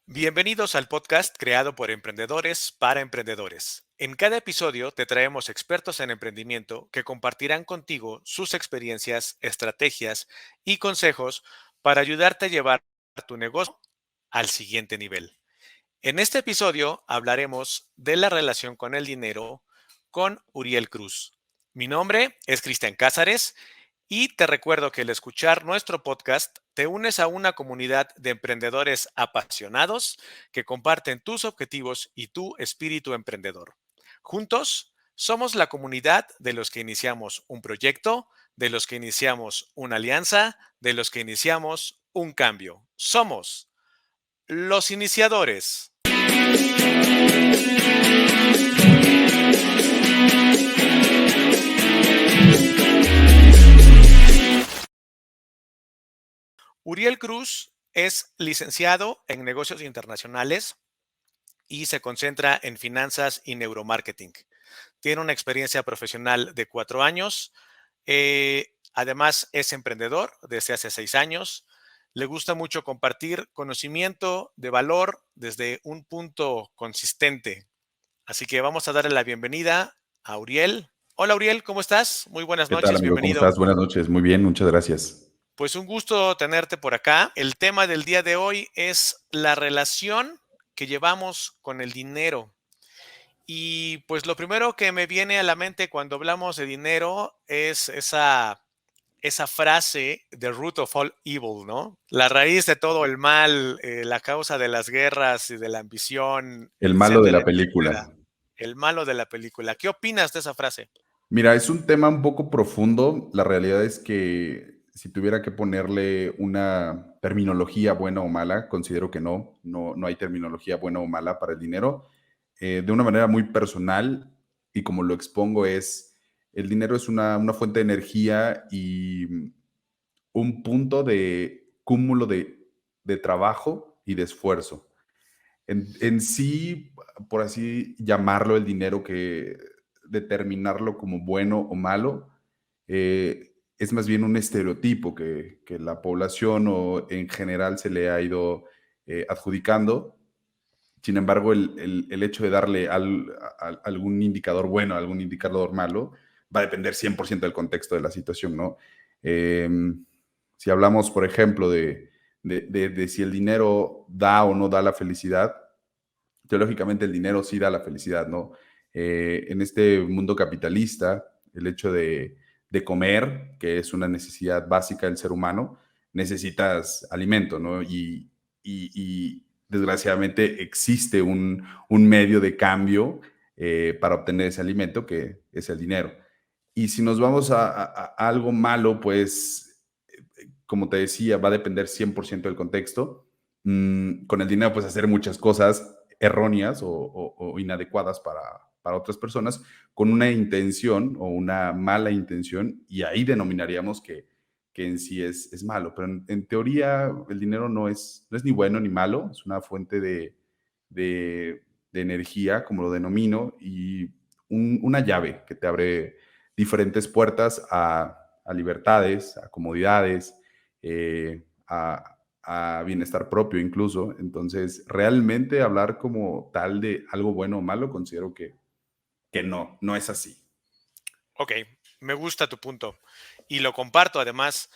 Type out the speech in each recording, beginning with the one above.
Bienvenidos al podcast creado por emprendedores para emprendedores. En cada episodio te traemos expertos en emprendimiento que compartirán contigo sus experiencias, estrategias y consejos para ayudarte a llevar tu negocio al siguiente nivel. En este episodio hablaremos de la relación con el dinero con Uriel Cruz. Mi nombre es Cristian Cázares y te recuerdo que al escuchar nuestro podcast te unes a una comunidad de emprendedores apasionados que comparten tus objetivos y tu espíritu emprendedor. Juntos somos la comunidad de los que iniciamos un proyecto, de los que iniciamos una alianza, de los que iniciamos un cambio. Somos los iniciadores. Uriel Cruz es licenciado en negocios internacionales y se concentra en finanzas y neuromarketing. Tiene una experiencia profesional de 4 años. Además, es emprendedor desde hace 6 años. Le gusta mucho compartir conocimiento de valor desde un punto consistente. Así que vamos a darle la bienvenida a Uriel. Hola Uriel, ¿cómo estás? Muy buenas ¿Qué tal, noches, amigo? ¿Cómo bienvenido. estás? Buenas noches. Muy bien, muchas gracias. Pues un gusto tenerte por acá. El tema del día de hoy es la relación que llevamos con el dinero. Y pues lo primero que me viene a la mente cuando hablamos de dinero es esa frase, the root of all evil, ¿no? La raíz de todo el mal, la causa de las guerras y de la ambición, El malo de etcétera, la película. etcétera. El malo de la película. ¿Qué opinas de esa frase? Mira, es un tema un poco profundo. La realidad es que si tuviera que ponerle una terminología buena o mala, considero que no hay terminología buena o mala para el dinero. De una manera muy personal y como lo expongo es, el dinero es una fuente de energía y un punto de cúmulo de trabajo y de esfuerzo. En sí, por así llamarlo, el dinero, que determinarlo como bueno o malo, es más bien un estereotipo que la población o en general se le ha ido adjudicando. Sin embargo, el hecho de darle algún indicador bueno, algún indicador malo, va a depender 100% del contexto de la situación, ¿no? Si hablamos, por ejemplo, de si el dinero da o no da la felicidad, teológicamente el dinero sí da la felicidad, ¿no? En este mundo capitalista, el hecho de comer, que es una necesidad básica del ser humano, necesitas alimento, ¿no? Y desgraciadamente existe un medio de cambio para obtener ese alimento, que es el dinero. Y si nos vamos a algo malo, pues, como te decía, va a depender 100% del contexto. Con el dinero puedes hacer muchas cosas erróneas o inadecuadas para otras personas con una intención o una mala intención, y ahí denominaríamos que en sí es malo. Pero en teoría el dinero no es ni bueno ni malo, es una fuente de energía, como lo denomino, y una llave que te abre diferentes puertas a libertades, a comodidades, a bienestar propio incluso. Entonces, realmente hablar como tal de algo bueno o malo, considero que no es así. Ok, me gusta tu punto y lo comparto. Además,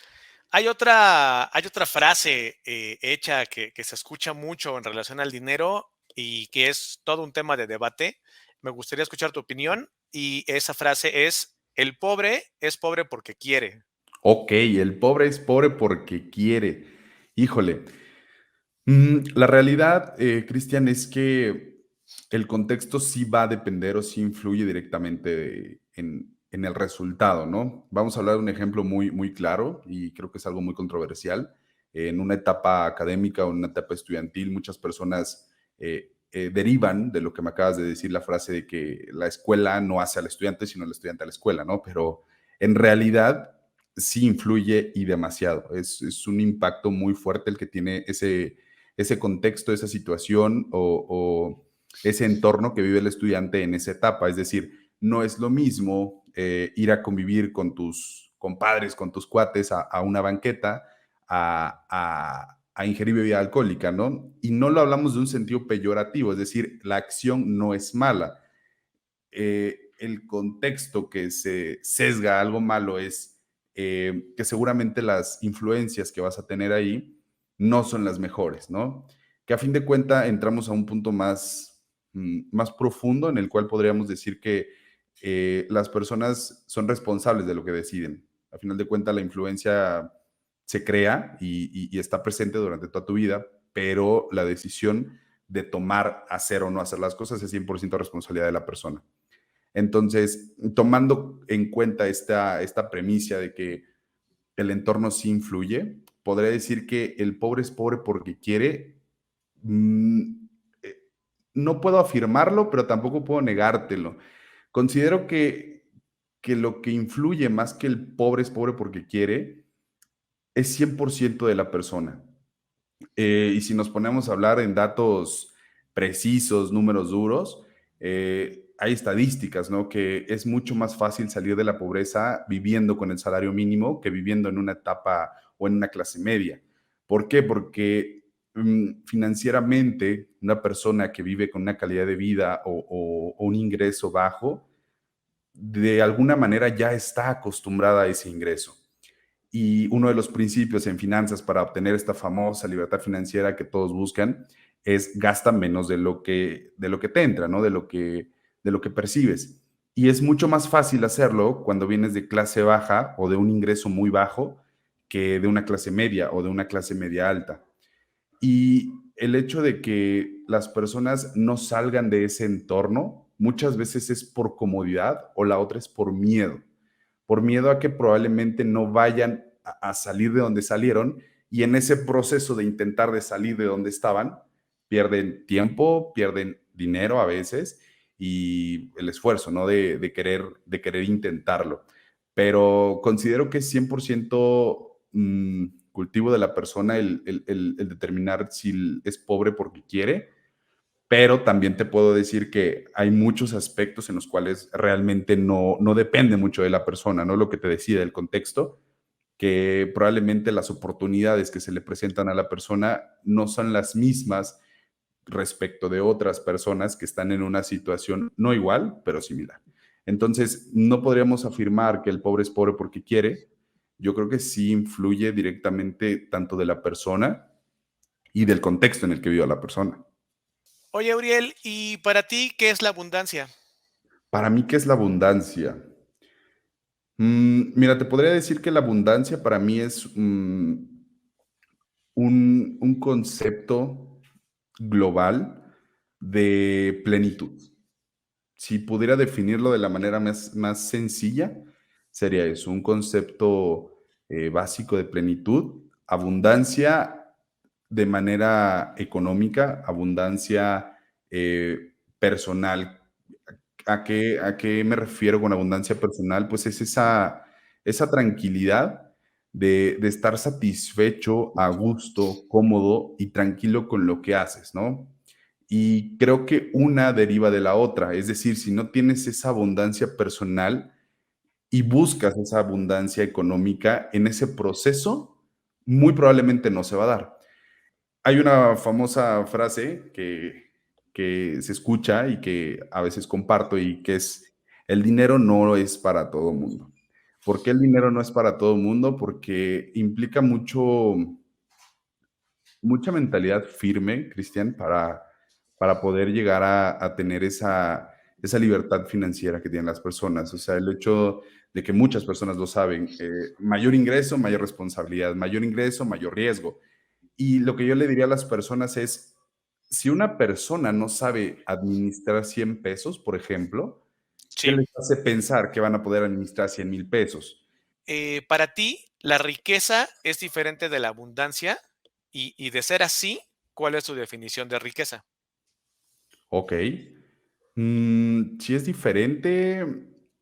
hay otra frase hecha que se escucha mucho en relación al dinero y que es todo un tema de debate. Me gustaría escuchar tu opinión y esa frase es, el pobre es pobre porque quiere. Ok, el pobre es pobre porque quiere. Híjole, la realidad, Cristian, es que el contexto sí va a depender o sí influye directamente en el resultado, ¿no? Vamos a hablar de un ejemplo muy, muy claro y creo que es algo muy controversial. En una etapa académica o en una etapa estudiantil, muchas personas derivan de lo que me acabas de decir, la frase de que la escuela no hace al estudiante, sino el estudiante a la escuela, ¿no? Pero en realidad sí influye y demasiado. Es un impacto muy fuerte el que tiene ese contexto, esa situación o ese entorno que vive el estudiante en esa etapa. Es decir, no es lo mismo ir a convivir con tus compadres, con tus cuates a una banqueta, a ingerir bebida alcohólica, ¿no? Y no lo hablamos de un sentido peyorativo, es decir, la acción no es mala. El contexto que se sesga a algo malo es que seguramente las influencias que vas a tener ahí no son las mejores, ¿no? Que a fin de cuentas entramos a un punto más profundo en el cual podríamos decir que las personas son responsables de lo que deciden. A final de cuentas, la influencia se crea y está presente durante toda tu vida, pero la decisión de tomar, hacer o no hacer las cosas es 100% responsabilidad de la persona. Entonces, tomando en cuenta esta premisa de que el entorno sí influye, podría decir que el pobre es pobre porque quiere. mm, eh, no puedo afirmarlo, pero tampoco puedo negártelo. Considero que lo que influye más que el pobre es pobre porque quiere es 100% de la persona. Y si nos ponemos a hablar en datos precisos, números duros, hay estadísticas, ¿no? Que es mucho más fácil salir de la pobreza viviendo con el salario mínimo que viviendo en una etapa o en una clase media. ¿Por qué? Porque financieramente una persona que vive con una calidad de vida o un ingreso bajo, de alguna manera ya está acostumbrada a ese ingreso. Y uno de los principios en finanzas para obtener esta famosa libertad financiera que todos buscan es gasta menos de lo que te entra, ¿no? De lo que percibes. Y es mucho más fácil hacerlo cuando vienes de clase baja o de un ingreso muy bajo que de una clase media o de una clase media alta. Y el hecho de que las personas no salgan de ese entorno muchas veces es por comodidad o la otra es por miedo a que probablemente no vayan a salir de donde salieron y en ese proceso de intentar de salir de donde estaban, pierden tiempo, pierden dinero a veces y el esfuerzo, ¿no? De querer intentarlo. Pero considero que es 100% cultivo de la persona el determinar si es pobre porque quiere, pero también te puedo decir que hay muchos aspectos en los cuales realmente no depende mucho de la persona, ¿no? Lo que te decía del contexto, que probablemente las oportunidades que se le presentan a la persona no son las mismas respecto de otras personas que están en una situación no igual, pero similar. Entonces, no podríamos afirmar que el pobre es pobre porque quiere. Yo creo que sí influye directamente tanto de la persona y del contexto en el que vive la persona. Oye, Uriel, ¿y para ti qué es la abundancia? Para mí, ¿qué es la abundancia? Mira, te podría decir que la abundancia para mí es un concepto global de plenitud. Si pudiera definirlo de la manera más sencilla, sería eso, un concepto básico de plenitud, abundancia de manera económica, abundancia personal. ¿A qué me refiero con abundancia personal? Pues es esa tranquilidad de estar satisfecho, a gusto, cómodo y tranquilo con lo que haces, ¿no? Y creo que una deriva de la otra, es decir, si no tienes esa abundancia personal y buscas esa abundancia económica en ese proceso, muy probablemente no se va a dar. Hay una famosa frase que se escucha y que a veces comparto y que es, el dinero no es para todo mundo. ¿Por qué el dinero no es para todo mundo? Porque implica mucha mentalidad firme, Cristian, para poder llegar a tener esa libertad financiera que tienen las personas. O sea, el hecho de que muchas personas lo saben, mayor ingreso, mayor responsabilidad, mayor ingreso, mayor riesgo. Y lo que yo le diría a las personas es, si una persona no sabe administrar 100 pesos, por ejemplo, ¿qué Sí. les hace pensar que van a poder administrar 100,000 pesos? Para ti, ¿la riqueza es diferente de la abundancia? Y de ser así, ¿cuál es tu definición de riqueza? Ok. Si es diferente,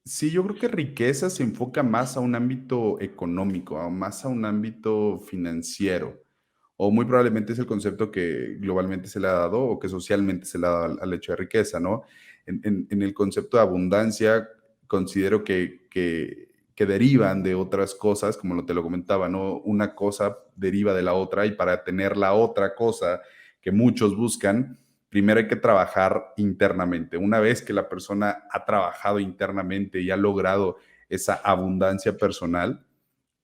sí, yo creo que riqueza se enfoca más a un ámbito económico, más a un ámbito financiero, o muy probablemente es el concepto que globalmente se le ha dado o que socialmente se le ha dado al hecho de riqueza, ¿no? En el concepto de abundancia, considero que que derivan de otras cosas, como te lo comentaba, ¿no? Una cosa deriva de la otra y para tener la otra cosa que muchos buscan, primero hay que trabajar internamente. Una vez que la persona ha trabajado internamente y ha logrado esa abundancia personal,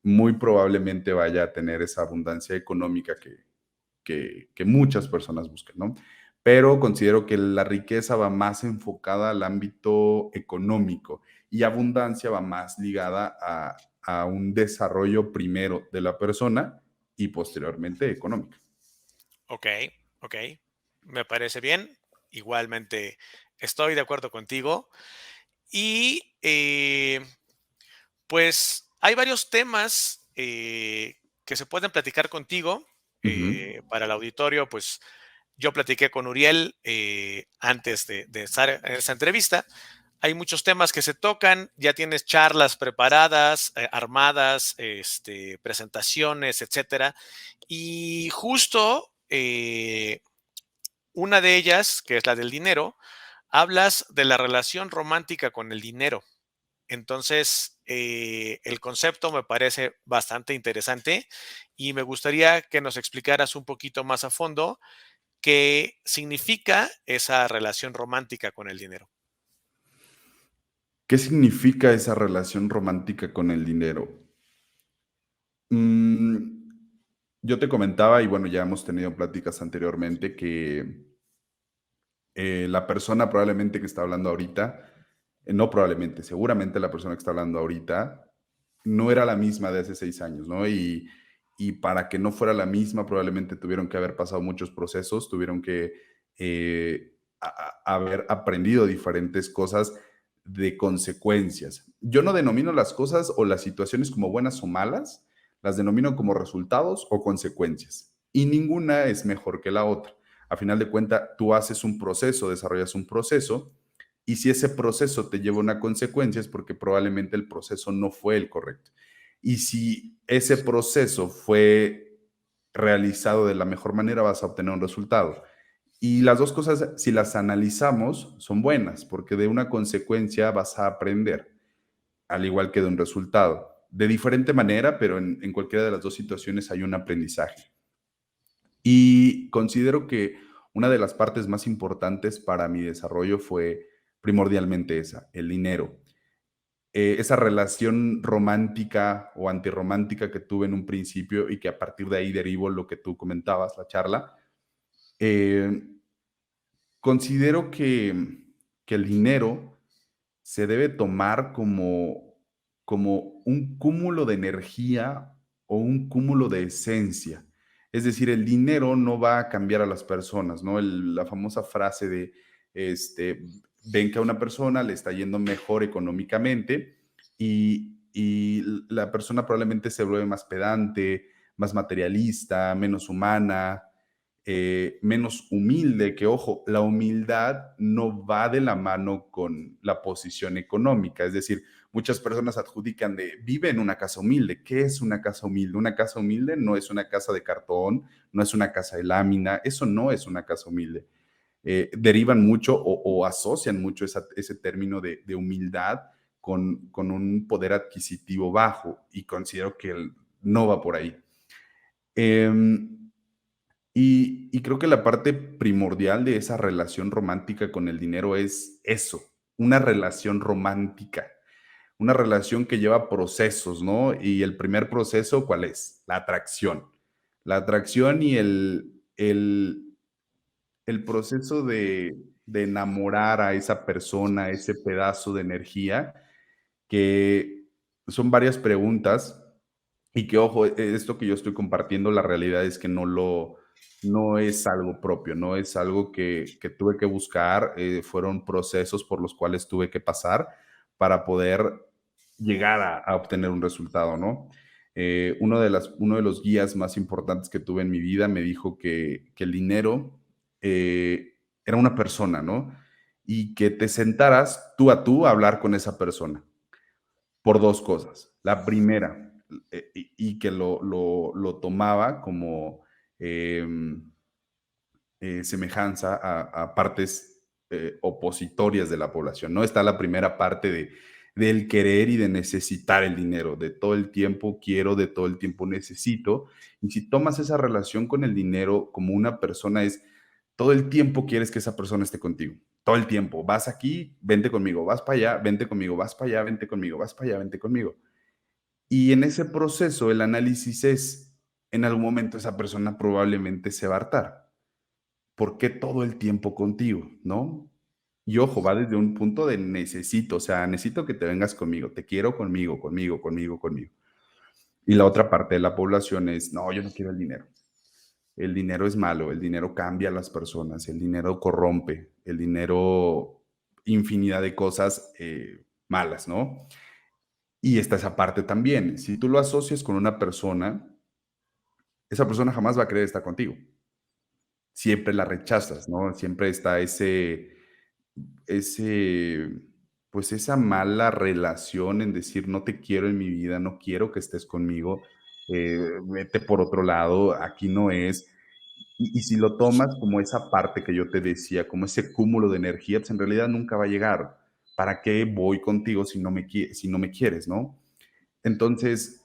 muy probablemente vaya a tener esa abundancia económica que muchas personas buscan, ¿no? Pero considero que la riqueza va más enfocada al ámbito económico y abundancia va más ligada a un desarrollo primero de la persona y posteriormente económico. Ok, ok. Me parece bien. Igualmente estoy de acuerdo contigo. Y pues hay varios temas que se pueden platicar contigo. Ujú, Para el auditorio, pues yo platiqué con Uriel antes de estar en esta entrevista. Hay muchos temas que se tocan, ya tienes charlas preparadas, armadas, presentaciones, etcétera. Y justo una de ellas, que es la del dinero, hablas de la relación romántica con el dinero. Entonces, el concepto me parece bastante interesante y me gustaría que nos explicaras un poquito más a fondo qué significa esa relación romántica con el dinero. ¿qué significa esa relación romántica con el dinero? Mm, yo te comentaba, y bueno, ya hemos tenido pláticas anteriormente, que la persona probablemente que está hablando ahorita, no probablemente, seguramente la persona que está hablando ahorita no era la misma de hace 6 años, ¿no? Y para que no fuera la misma, probablemente tuvieron que haber pasado muchos procesos, tuvieron que haber aprendido diferentes cosas de consecuencias. Yo no denomino las cosas o las situaciones como buenas o malas, las denomino como resultados o consecuencias. Y ninguna es mejor que la otra. A final de cuentas, tú haces un proceso, desarrollas un proceso, y si ese proceso te lleva a una consecuencia es porque probablemente el proceso no fue el correcto. Y si ese proceso fue realizado de la mejor manera, vas a obtener un resultado. Y las dos cosas, si las analizamos, son buenas, porque de una consecuencia vas a aprender, al igual que de un resultado. De diferente manera, pero en cualquiera de las dos situaciones hay un aprendizaje. Y considero que una de las partes más importantes para mi desarrollo fue primordialmente esa, el dinero. Esa relación romántica o antirromántica que tuve en un principio y que a partir de ahí derivo lo que tú comentabas, la charla, eh, considero que el dinero se debe tomar como un cúmulo de energía o un cúmulo de esencia. Es decir, el dinero no va a cambiar a las personas, ¿no? La famosa frase de, este, ven que a una persona le está yendo mejor económicamente y la persona probablemente se vuelve más pedante, más materialista, menos humana, menos humilde, que ojo, la humildad no va de la mano con la posición económica, es decir, muchas personas adjudican de vive en una casa humilde. ¿Qué es una casa humilde? Una casa humilde no es una casa de cartón, no es una casa de lámina, eso no es una casa humilde. Derivan mucho o asocian mucho ese término de humildad con un poder adquisitivo bajo y considero que no va por ahí. Em, y creo que la parte primordial de esa relación romántica con el dinero es eso, una relación romántica, una relación que lleva procesos, ¿no? Y el primer proceso, ¿cuál es? La atracción. La atracción y el proceso de enamorar a esa persona, ese pedazo de energía, que son varias preguntas y que, ojo, esto que yo estoy compartiendo, la realidad es que no es algo propio, no es algo que tuve que buscar, fueron procesos por los cuales tuve que pasar para poder llegar a obtener un resultado, ¿no? Uno de los guías más importantes que tuve en mi vida me dijo que el dinero era una persona, ¿no? Y que te sentaras tú a tú a hablar con esa persona por dos cosas. La primera, y que lo tomaba como eh, semejanza a partes opositorias de la población. No está la primera parte del querer y de necesitar el dinero, de todo el tiempo quiero, de todo el tiempo necesito. Y si tomas esa relación con el dinero como una persona es, todo el tiempo quieres que esa persona esté contigo. Todo el tiempo. Vas aquí, vente conmigo. Vas para allá, vente conmigo. Vas para allá, vente conmigo. Vas para allá, vente conmigo. Y en ese proceso el análisis es, en algún momento esa persona probablemente se va a hartar. ¿Por qué todo el tiempo contigo? ¿No? Y ojo, va desde un punto de necesito, o sea, necesito que te vengas conmigo, te quiero conmigo, conmigo, conmigo, conmigo. Y la otra parte de la población es, no, yo no quiero el dinero. El dinero es malo, el dinero cambia a las personas, el dinero corrompe, el dinero, infinidad de cosas malas, ¿no? Y está esa parte también. Si tú lo asocias con una persona, esa persona jamás va a querer estar contigo. Siempre la rechazas, ¿no? Siempre está ese, pues esa mala relación en decir, no te quiero en mi vida, no quiero que estés conmigo, vete por otro lado, aquí no es. Y si lo tomas como esa parte que yo te decía, como ese cúmulo de energía, pues en realidad nunca va a llegar. ¿Para qué voy contigo si no me quieres, no? Entonces,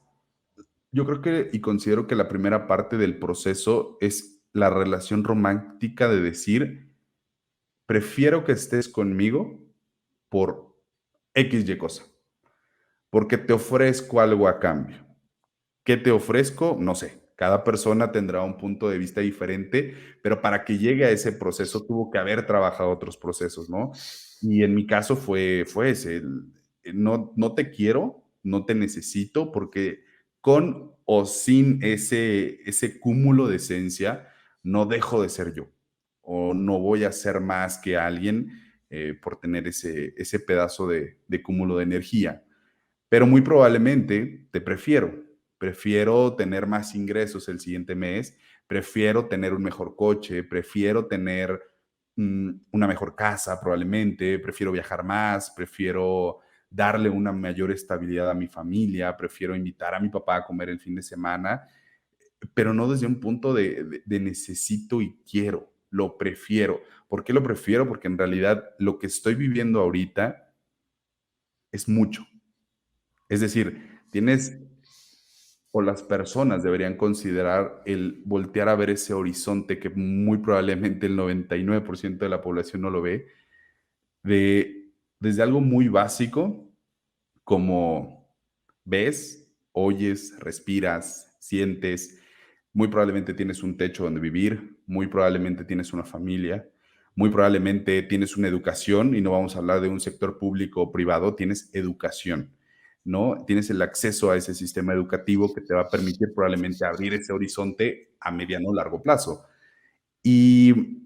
yo creo que y considero que la primera parte del proceso es la relación romántica de decir, prefiero que estés conmigo por X y cosa, porque te ofrezco algo a cambio. ¿Qué te ofrezco? No sé. Cada persona tendrá un punto de vista diferente, pero para que llegue a ese proceso tuvo que haber trabajado otros procesos, ¿no? Y en mi caso fue ese, no, no te quiero, no te necesito, porque con o sin ese cúmulo de esencia, no dejo de ser yo, o no voy a ser más que alguien por tener ese pedazo de cúmulo de energía, pero muy probablemente te prefiero. Prefiero tener más ingresos el siguiente mes, prefiero tener un mejor coche, prefiero tener una mejor casa probablemente, prefiero viajar más, prefiero darle una mayor estabilidad a mi familia, prefiero invitar a mi papá a comer el fin de semana, pero no desde un punto de necesito y quiero, lo prefiero. ¿Por qué lo prefiero? Porque en realidad lo que estoy viviendo ahorita es mucho. Es decir, tienes o las personas deberían considerar el voltear a ver ese horizonte que muy probablemente el 99% de la población no lo ve, de, desde algo muy básico como ves, oyes, respiras, sientes, muy probablemente tienes un techo donde vivir, muy probablemente tienes una familia, muy probablemente tienes una educación, y no vamos a hablar de un sector público o privado, tienes educación, ¿no? Tienes el acceso a ese sistema educativo que te va a permitir probablemente abrir ese horizonte a mediano o largo plazo. Y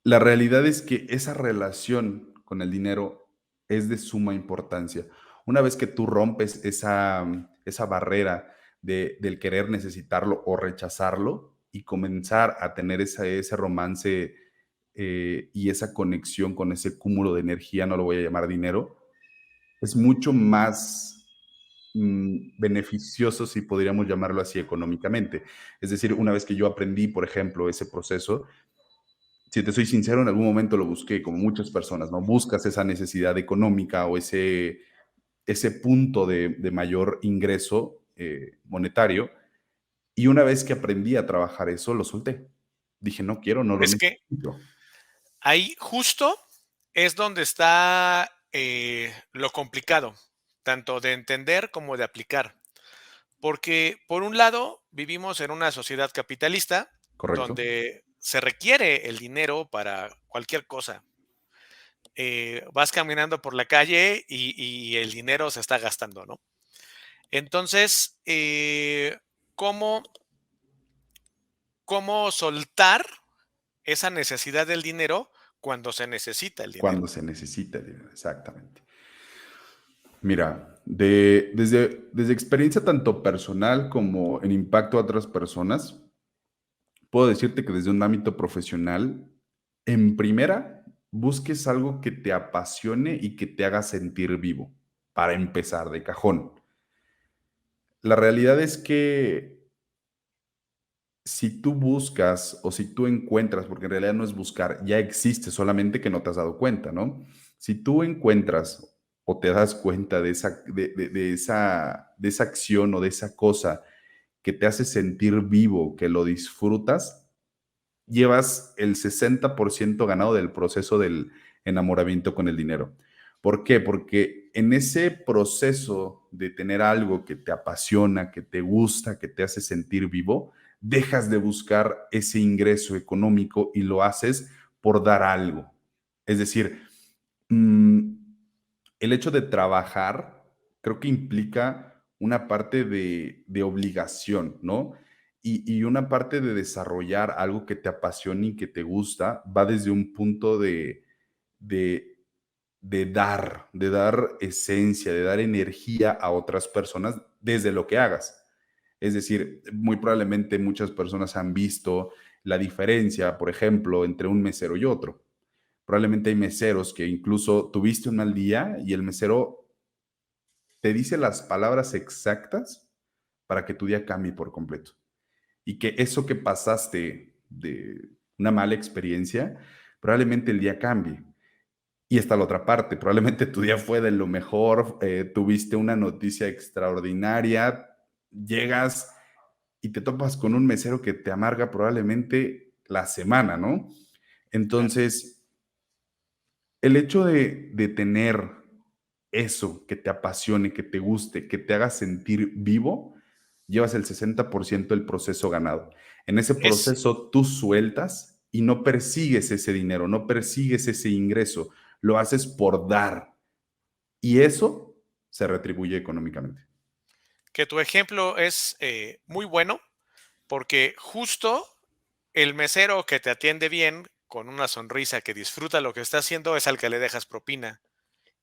la realidad es que esa relación con el dinero es de suma importancia. Una vez que tú rompes esa barrera del querer necesitarlo o rechazarlo y comenzar a tener ese romance y esa conexión con ese cúmulo de energía, no lo voy a llamar dinero, es mucho más beneficioso, si podríamos llamarlo así, económicamente. Es decir, una vez que yo aprendí, por ejemplo, ese proceso, si te soy sincero, en algún momento lo busqué, como muchas personas, ¿no? Buscas esa necesidad económica o ese punto de mayor ingreso monetario. Y una vez que aprendí a trabajar eso, lo solté. Dije, no quiero, no lo Es que necesito. ahí justo es donde está lo complicado, tanto de entender como de aplicar. Porque por un lado vivimos en una sociedad capitalista ¿Correcto? donde se requiere el dinero para cualquier cosa. Vas caminando por la calle y el dinero se está gastando, ¿no? Entonces, ¿cómo, cómo soltar esa necesidad del dinero cuando se necesita el dinero? Cuando se necesita dinero, exactamente. Mira, desde experiencia tanto personal como en impacto a otras personas, puedo decirte que desde un ámbito profesional, en primera, busques algo que te apasione y que te haga sentir vivo, para empezar de cajón. La realidad es que si tú buscas o si tú encuentras, porque en realidad no es buscar, ya existe, solamente que no te has dado cuenta, ¿no? Si tú encuentras o te das cuenta de esa acción o de esa cosa que te hace sentir vivo, que lo disfrutas, llevas el 60% ganado del proceso del enamoramiento con el dinero. ¿Por qué? Porque en ese proceso de tener algo que te apasiona, que te gusta, que te hace sentir vivo, dejas de buscar ese ingreso económico y lo haces por dar algo. Es decir, mm, el hecho de trabajar creo que implica una parte de obligación, ¿no? Y una parte de desarrollar algo que te apasione y que te gusta va desde un punto de, de dar esencia, de dar energía a otras personas desde lo que hagas. Es decir, muy probablemente muchas personas han visto la diferencia, por ejemplo, entre un mesero y otro. Probablemente hay meseros que incluso tuviste un mal día y el mesero te dice las palabras exactas para que tu día cambie por completo. Y que eso que pasaste de una mala experiencia, probablemente el día cambie. Y está la otra parte, probablemente tu día fue de lo mejor, tuviste una noticia extraordinaria, llegas y te topas con un mesero que te amarga probablemente la semana, ¿no? Claro. Entonces, el hecho de tener eso que te apasione, que te guste, que te haga sentir vivo, llevas el 60% del proceso ganado. En ese Es proceso tú sueltas y no persigues ese dinero, no persigues ese ingreso, lo haces por dar y eso se retribuye económicamente. que tu ejemplo es muy bueno porque justo el mesero que te atiende bien, con una sonrisa, que disfruta lo que está haciendo, es al que le dejas propina.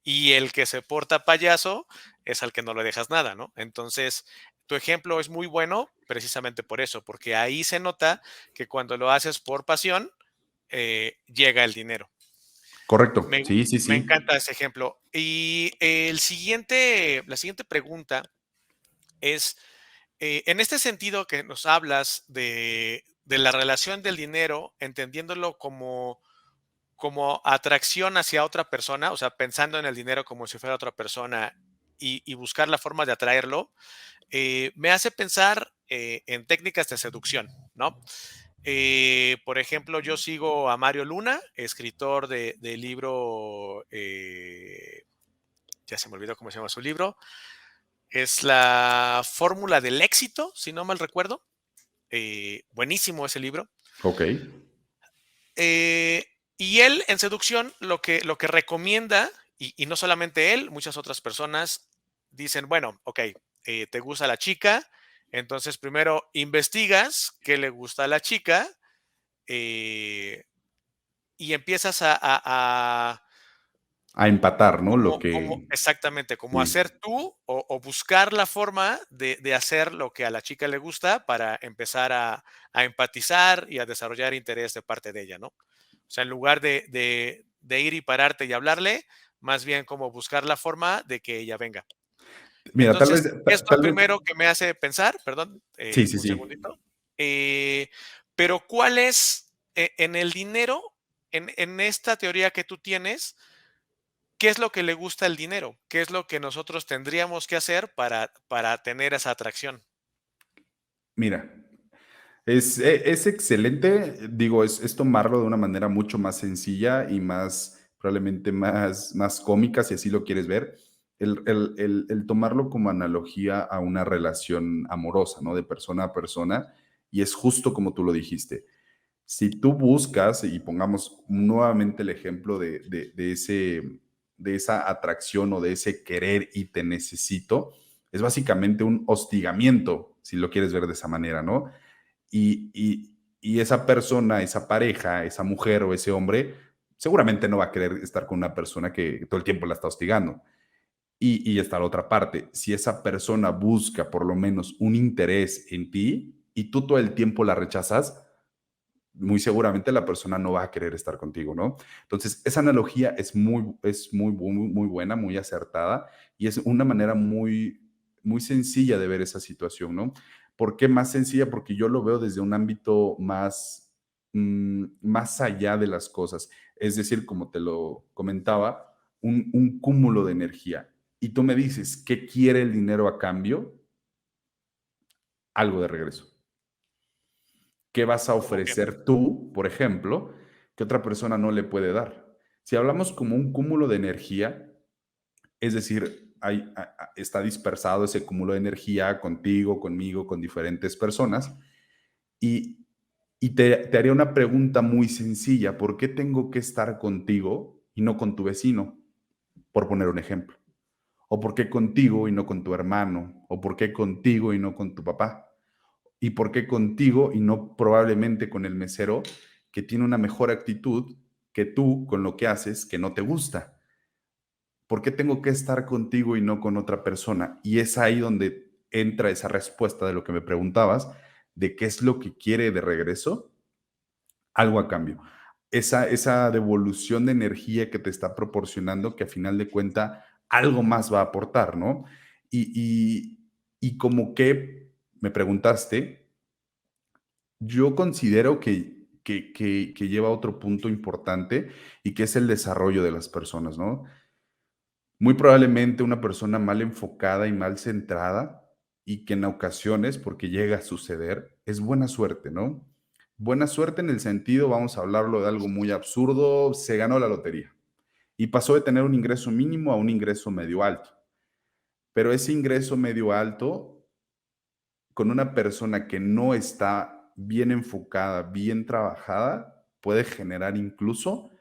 Y el que se porta payaso es al que no le dejas nada, ¿no? Entonces, tu ejemplo es muy bueno precisamente por eso, porque ahí se nota que cuando lo haces por pasión, llega el dinero. Correcto, Me, sí, sí, me sí. encanta ese ejemplo. Y la siguiente pregunta es, en este sentido que nos hablas de la relación del dinero, entendiéndolo como atracción hacia otra persona, o sea, pensando en el dinero como si fuera otra persona y buscar la forma de atraerlo, me hace pensar en técnicas de seducción, ¿no? Por ejemplo, yo sigo a Mario Luna, escritor del libro, ya se me olvidó cómo se llama su libro, es la fórmula del éxito, si no mal recuerdo. Buenísimo ese libro. Ok, Eh, y él en seducción lo que recomienda, y no solamente él, muchas otras personas dicen, bueno, ok, te gusta la chica, entonces primero investigas qué le gusta a la chica eh, y empiezas a a empatar, ¿no? Lo como que, exactamente, como sí. hacer tú o buscar la forma de hacer lo que a la chica le gusta para empezar a empatizar y a desarrollar interés de parte de ella, ¿no? O sea, en lugar de ir y pararte y hablarle, más bien como buscar la forma de que ella venga. Mira, Entonces, es lo tal vez, primero que me hace pensar, perdón, sí, sí, un sí. segundito. eh, pero ¿cuál es en el dinero, en esta teoría que tú tienes? ¿Qué es lo que le gusta al dinero? ¿Qué es lo que nosotros tendríamos que hacer para tener esa atracción? Mira, es excelente, digo, es tomarlo de una manera mucho más sencilla y más, probablemente más cómica, si así lo quieres ver, el tomarlo como analogía a una relación amorosa, ¿no? De persona a persona, y es justo como tú lo dijiste. Si tú buscas, y pongamos nuevamente el ejemplo de esa atracción o de ese querer y te necesito, es básicamente un hostigamiento, si lo quieres ver de esa manera, ¿no? Y esa persona, esa pareja, esa mujer o ese hombre, seguramente no va a querer estar con una persona que todo el tiempo la está hostigando. Y está la otra parte, si esa persona busca por lo menos un interés en ti y tú todo el tiempo la rechazas, muy seguramente la persona no va a querer estar contigo, ¿no? Entonces, esa analogía muy buena, muy acertada y es una manera muy sencilla de ver esa situación, ¿no? ¿Por qué más sencilla? Porque yo lo veo desde un ámbito más allá de las cosas. Es decir, como te lo comentaba, un cúmulo de energía. Y tú me dices, ¿qué quiere el dinero a cambio? Algo de regreso. ¿Qué vas a ¿Cómo qué? ofrecer tú, por ejemplo, que otra persona no le puede dar? Si hablamos como un cúmulo de energía, es decir, está dispersado ese cúmulo de energía contigo, conmigo, con diferentes personas, y, te haría una pregunta muy sencilla: ¿por qué tengo que estar contigo y no con tu vecino? Por poner un ejemplo. ¿O por qué contigo y no con tu hermano? ¿O por qué contigo y no con tu papá? ¿Y por qué contigo y no probablemente con el mesero que tiene una mejor actitud que tú con lo que haces que no te gusta? ¿Por qué tengo que estar contigo y no con otra persona? Y es ahí donde entra esa respuesta de lo que me preguntabas, de qué es lo que quiere de regreso, algo a cambio. Esa devolución de energía que te está proporcionando, que a final de cuenta algo más va a aportar, ¿no? Y, como que me preguntaste, yo considero que lleva otro punto importante y que es el desarrollo de las personas, ¿no? Muy probablemente una persona mal enfocada y mal centrada y que en ocasiones, porque llega a suceder, es buena suerte, ¿no? Buena suerte en el sentido, vamos a hablarlo de algo muy absurdo, se ganó la lotería y pasó de tener un ingreso mínimo a un ingreso medio alto. Pero ese ingreso medio alto, con una persona que no está bien enfocada, bien trabajada, puede generar incluso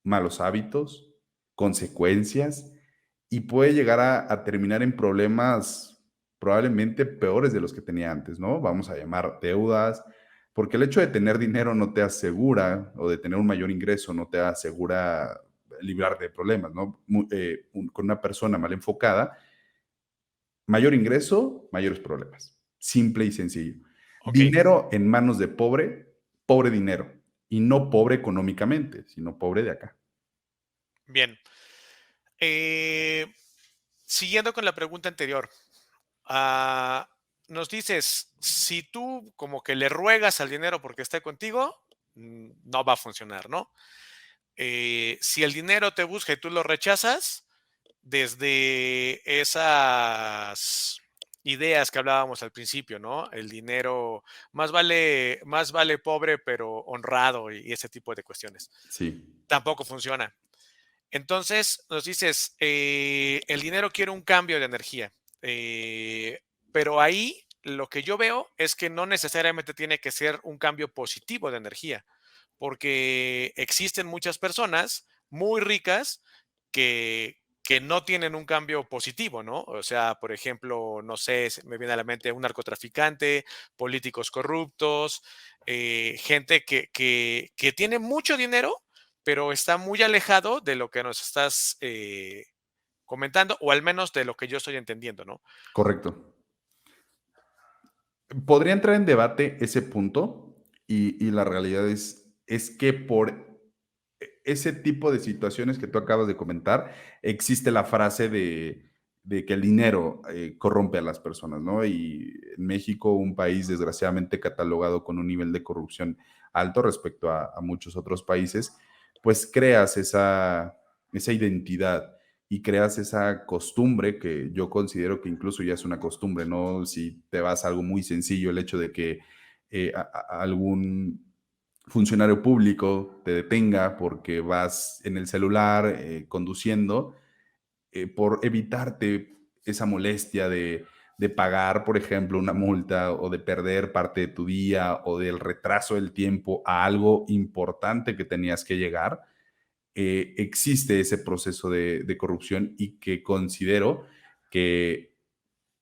malos hábitos, consecuencias, y puede llegar a terminar en problemas probablemente peores de los que tenía antes, ¿no? Vamos a llamar deudas, porque el hecho de tener dinero no te asegura, o de tener un mayor ingreso no te asegura librar de problemas, ¿no? Con una persona mal enfocada, mayor ingreso, mayores problemas. Simple y sencillo. Ok, Dinero en manos de pobre, pobre dinero. Y no pobre económicamente, sino pobre de acá. bien. Eh, Siguiendo con la pregunta anterior, ah, nos dices, si tú como que le ruegas al dinero porque está contigo, no va a funcionar, ¿no? Si el dinero te busca y tú lo rechazas, desde esas ideas que hablábamos al principio, ¿no? El dinero, más vale pobre pero honrado y ese tipo de cuestiones. Sí, Tampoco funciona. Entonces nos dices, el dinero quiere un cambio de energía, pero ahí lo que yo veo es que no necesariamente tiene que ser un cambio positivo de energía, porque existen muchas personas muy ricas que no tienen un cambio positivo, ¿no? O sea, por ejemplo, no sé, me viene a la mente un narcotraficante, políticos corruptos, gente que tiene mucho dinero, pero está muy alejado de lo que nos estás comentando, o al menos de lo que yo estoy entendiendo, ¿no? correcto. Podría entrar en debate ese punto y la realidad es que por ese tipo de situaciones que tú acabas de comentar, existe la frase de que el dinero corrompe a las personas, ¿no? Y en México, un país desgraciadamente catalogado con un nivel de corrupción alto respecto a muchos otros países, pues creas esa identidad y creas esa costumbre que yo considero que incluso ya es una costumbre, ¿no? Si te vas a algo muy sencillo, el hecho de que algún funcionario público te detenga porque vas en el celular conduciendo, por evitarte esa molestia de pagar, por ejemplo, una multa o de perder parte de tu día o del retraso del tiempo a algo importante que tenías que llegar, existe ese proceso de corrupción y que considero que,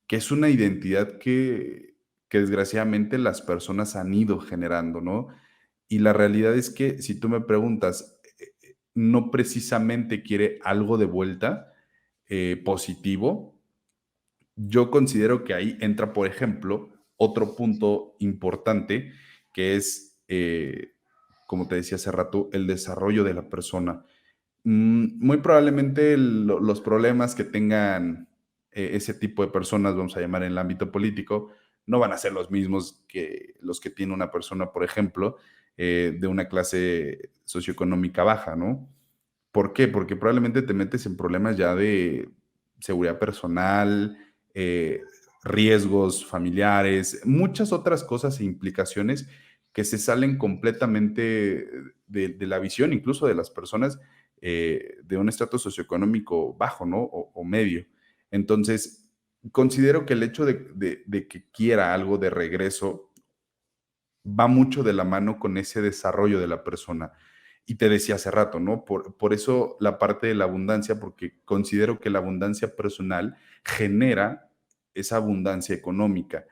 es una identidad que desgraciadamente las personas han ido generando, ¿no? Y la realidad es que si tú me preguntas, no precisamente quiere algo de vuelta positivo, yo considero que ahí entra, por ejemplo, otro punto importante que es, como te decía hace rato, el desarrollo de la persona. Muy probablemente los problemas que tengan ese tipo de personas, vamos a llamar en el ámbito político, no van a ser los mismos que los que tiene una persona, por ejemplo, de una clase socioeconómica baja, ¿no? ¿Por qué? Porque probablemente te metes en problemas ya de seguridad personal, riesgos familiares, muchas otras cosas e implicaciones que se salen completamente de la visión, incluso de las personas de un estrato socioeconómico bajo, ¿no? O medio. Entonces, considero que el hecho de que quiera algo de regreso va mucho de la mano con ese desarrollo de la persona. Y te decía hace rato, ¿no? Por eso la parte de la abundancia, porque considero que la abundancia personal genera esa abundancia económica.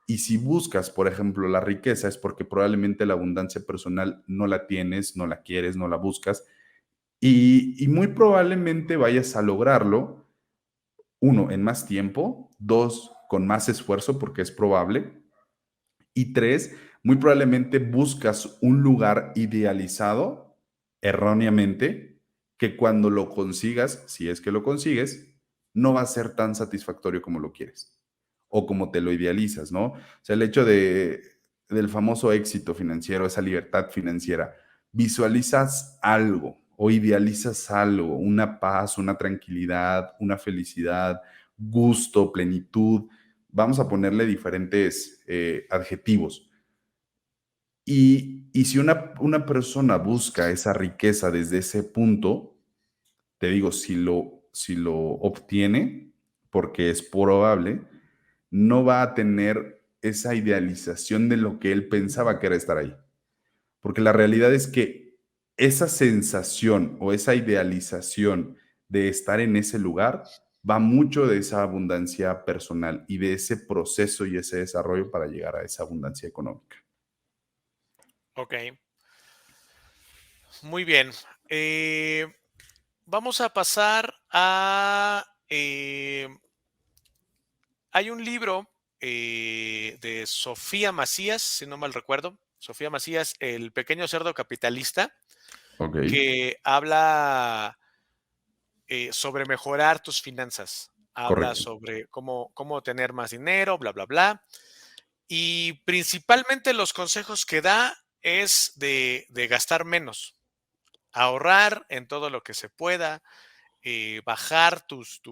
Y si buscas, por ejemplo, la riqueza, es porque probablemente la abundancia personal no la tienes, no la quieres, no la buscas. Y muy probablemente vayas a lograrlo, uno, en más tiempo, dos, con más esfuerzo, porque es probable, y tres, muy probablemente buscas un lugar idealizado erróneamente que cuando lo consigas, si es que lo consigues, no va a ser tan satisfactorio como lo quieres o como te lo idealizas, ¿no? O sea, el hecho del famoso éxito financiero, esa libertad financiera, visualizas algo o idealizas algo, una paz, una tranquilidad, una felicidad, gusto, plenitud, vamos a ponerle diferentes adjetivos. Y si una persona busca esa riqueza desde ese punto, te digo, si lo obtiene, porque es probable, no va a tener esa idealización de lo que él pensaba que era estar ahí. Porque la realidad es que esa sensación o esa idealización de estar en ese lugar va mucho de esa abundancia personal y de ese proceso y ese desarrollo para llegar a esa abundancia económica. Ok, muy bien. Vamos a pasar a... hay un libro de Sofía Macías, si no mal recuerdo. Sofía Macías, El pequeño cerdo capitalista, Ok, que habla sobre mejorar tus finanzas. Habla correcto. sobre cómo tener más dinero, bla, bla, bla. Y principalmente los consejos que da es de gastar menos, ahorrar en todo lo que se pueda, bajar tus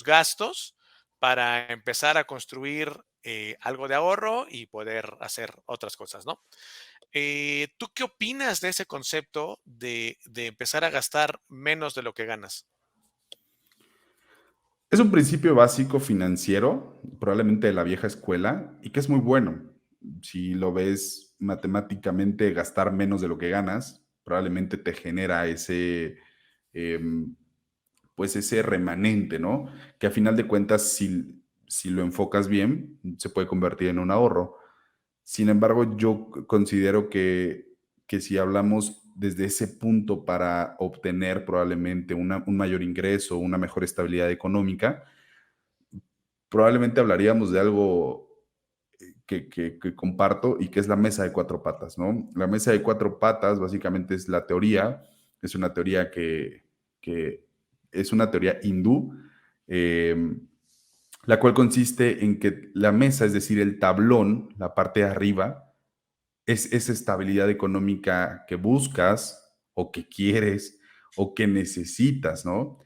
gastos para empezar a construir algo de ahorro y poder hacer otras cosas, ¿no? ¿Tú qué opinas de ese concepto de empezar a gastar menos de lo que ganas? Es un principio básico financiero, probablemente de la vieja escuela, y que es muy bueno. Si lo ves matemáticamente, gastar menos de lo que ganas, probablemente te genera ese, em, pues ese remanente, ¿no? Que a final de cuentas, si lo enfocas bien, se puede convertir en un ahorro. Sin embargo, yo considero que si hablamos desde ese punto para obtener probablemente un mayor ingreso, una mejor estabilidad económica, probablemente hablaríamos de algo que comparto y que es la mesa de cuatro patas, ¿no? La mesa de cuatro patas básicamente es la teoría, es una teoría que es una teoría hindú, eh, la cual consiste en que la mesa, es decir, el tablón, la parte de arriba, es esa estabilidad económica que buscas o que quieres o que necesitas, ¿no?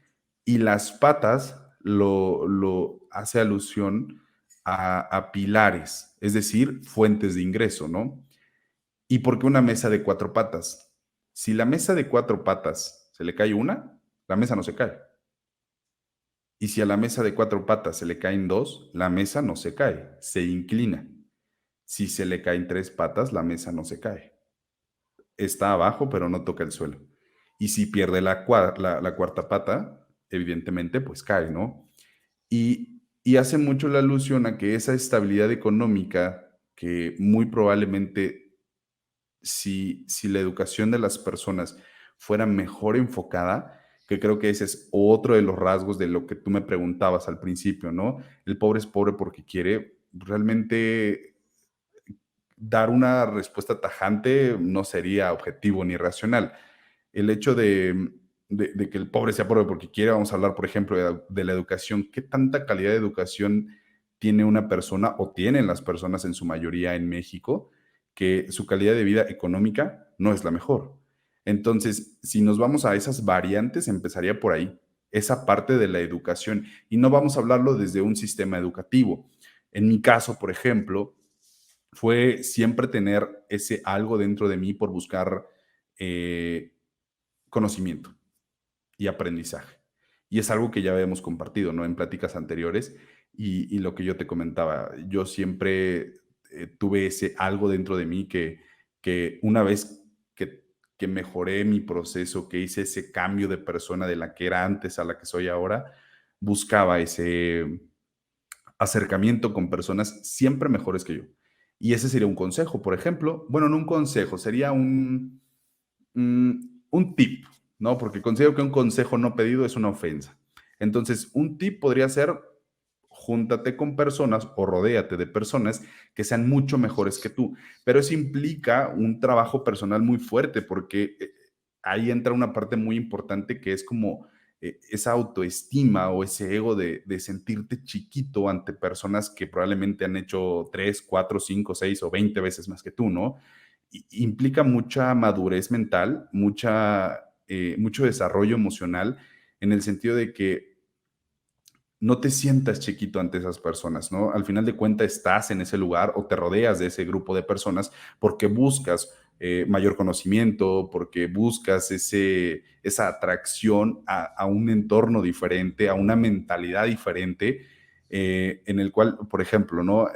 Y las patas lo hace alusión a pilares, es decir, fuentes de ingreso, ¿no? ¿Y por qué una mesa de cuatro patas? Si la mesa de cuatro patas se le cae una, la mesa no se cae. Y si a la mesa de cuatro patas se le caen dos, la mesa no se cae, se inclina. Si se le caen tres patas, la mesa no se cae. Está abajo, pero no toca el suelo. Y si pierde la cuarta pata, evidentemente, pues cae, ¿no? Y hace mucho la alusión a que esa estabilidad económica, que muy probablemente si la educación de las personas fuera mejor enfocada, que creo que ese es otro de los rasgos de lo que tú me preguntabas al principio, ¿no? El pobre es pobre porque quiere. Realmente dar una respuesta tajante no sería objetivo ni racional. El hecho de que el pobre sea pobre porque quiere, vamos a hablar, por ejemplo, de la educación. ¿Qué tanta calidad de educación tiene una persona o tienen las personas en su mayoría en México que su calidad de vida económica no es la mejor? Entonces, si nos vamos a esas variantes, empezaría por ahí, esa parte de la educación. Y no vamos a hablarlo desde un sistema educativo. En mi caso, por ejemplo, fue siempre tener ese algo dentro de mí por buscar eh, conocimiento y aprendizaje. Y es algo que ya habíamos compartido, ¿no? En pláticas anteriores. Y lo que yo te comentaba, yo siempre tuve ese algo dentro de mí que una vez que mejoré mi proceso, que hice ese cambio de persona de la que era antes a la que soy ahora, buscaba ese acercamiento con personas siempre mejores que yo. Y ese sería un consejo, por ejemplo. Bueno, no un consejo, sería un tip, ¿no? Porque considero que un consejo no pedido es una ofensa. Entonces, un tip podría ser: júntate con personas o rodéate de personas que sean mucho mejores que tú. Pero eso implica un trabajo personal muy fuerte porque ahí entra una parte muy importante que es como esa autoestima o ese ego de sentirte chiquito ante personas que probablemente han hecho 3, 4, 5, 6 o 20 veces más que tú, ¿no? Implica mucha madurez mental, mucho desarrollo emocional, en el sentido de que no te sientas chiquito ante esas personas, ¿no? Al final de cuentas estás en ese lugar o te rodeas de ese grupo de personas porque buscas mayor conocimiento, porque buscas esa atracción a un entorno diferente, a una mentalidad diferente, en el cual, por ejemplo, ¿no?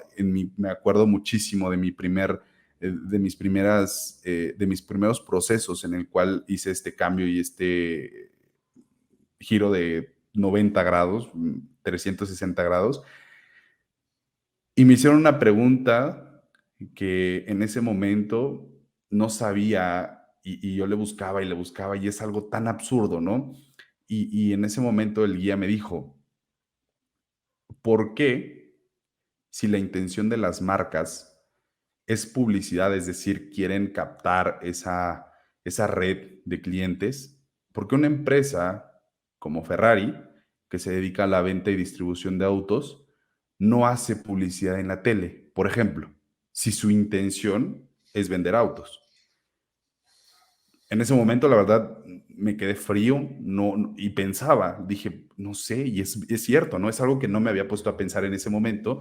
Me acuerdo muchísimo de mis primeros procesos en el cual hice este cambio y este giro de 90 grados, 360 grados, y me hicieron una pregunta que en ese momento no sabía y yo le buscaba y le buscaba y es algo tan absurdo, ¿no? Y en ese momento el guía me dijo: ¿por qué, si la intención de las marcas es publicidad, es decir, quieren captar esa red de clientes, por qué una empresa como Ferrari, que se dedica a la venta y distribución de autos, no hace publicidad en la tele? Por ejemplo, si su intención es vender autos. En ese momento, la verdad, me quedé frío y pensaba, dije, no sé, y es cierto, ¿no? Es algo que no me había puesto a pensar en ese momento,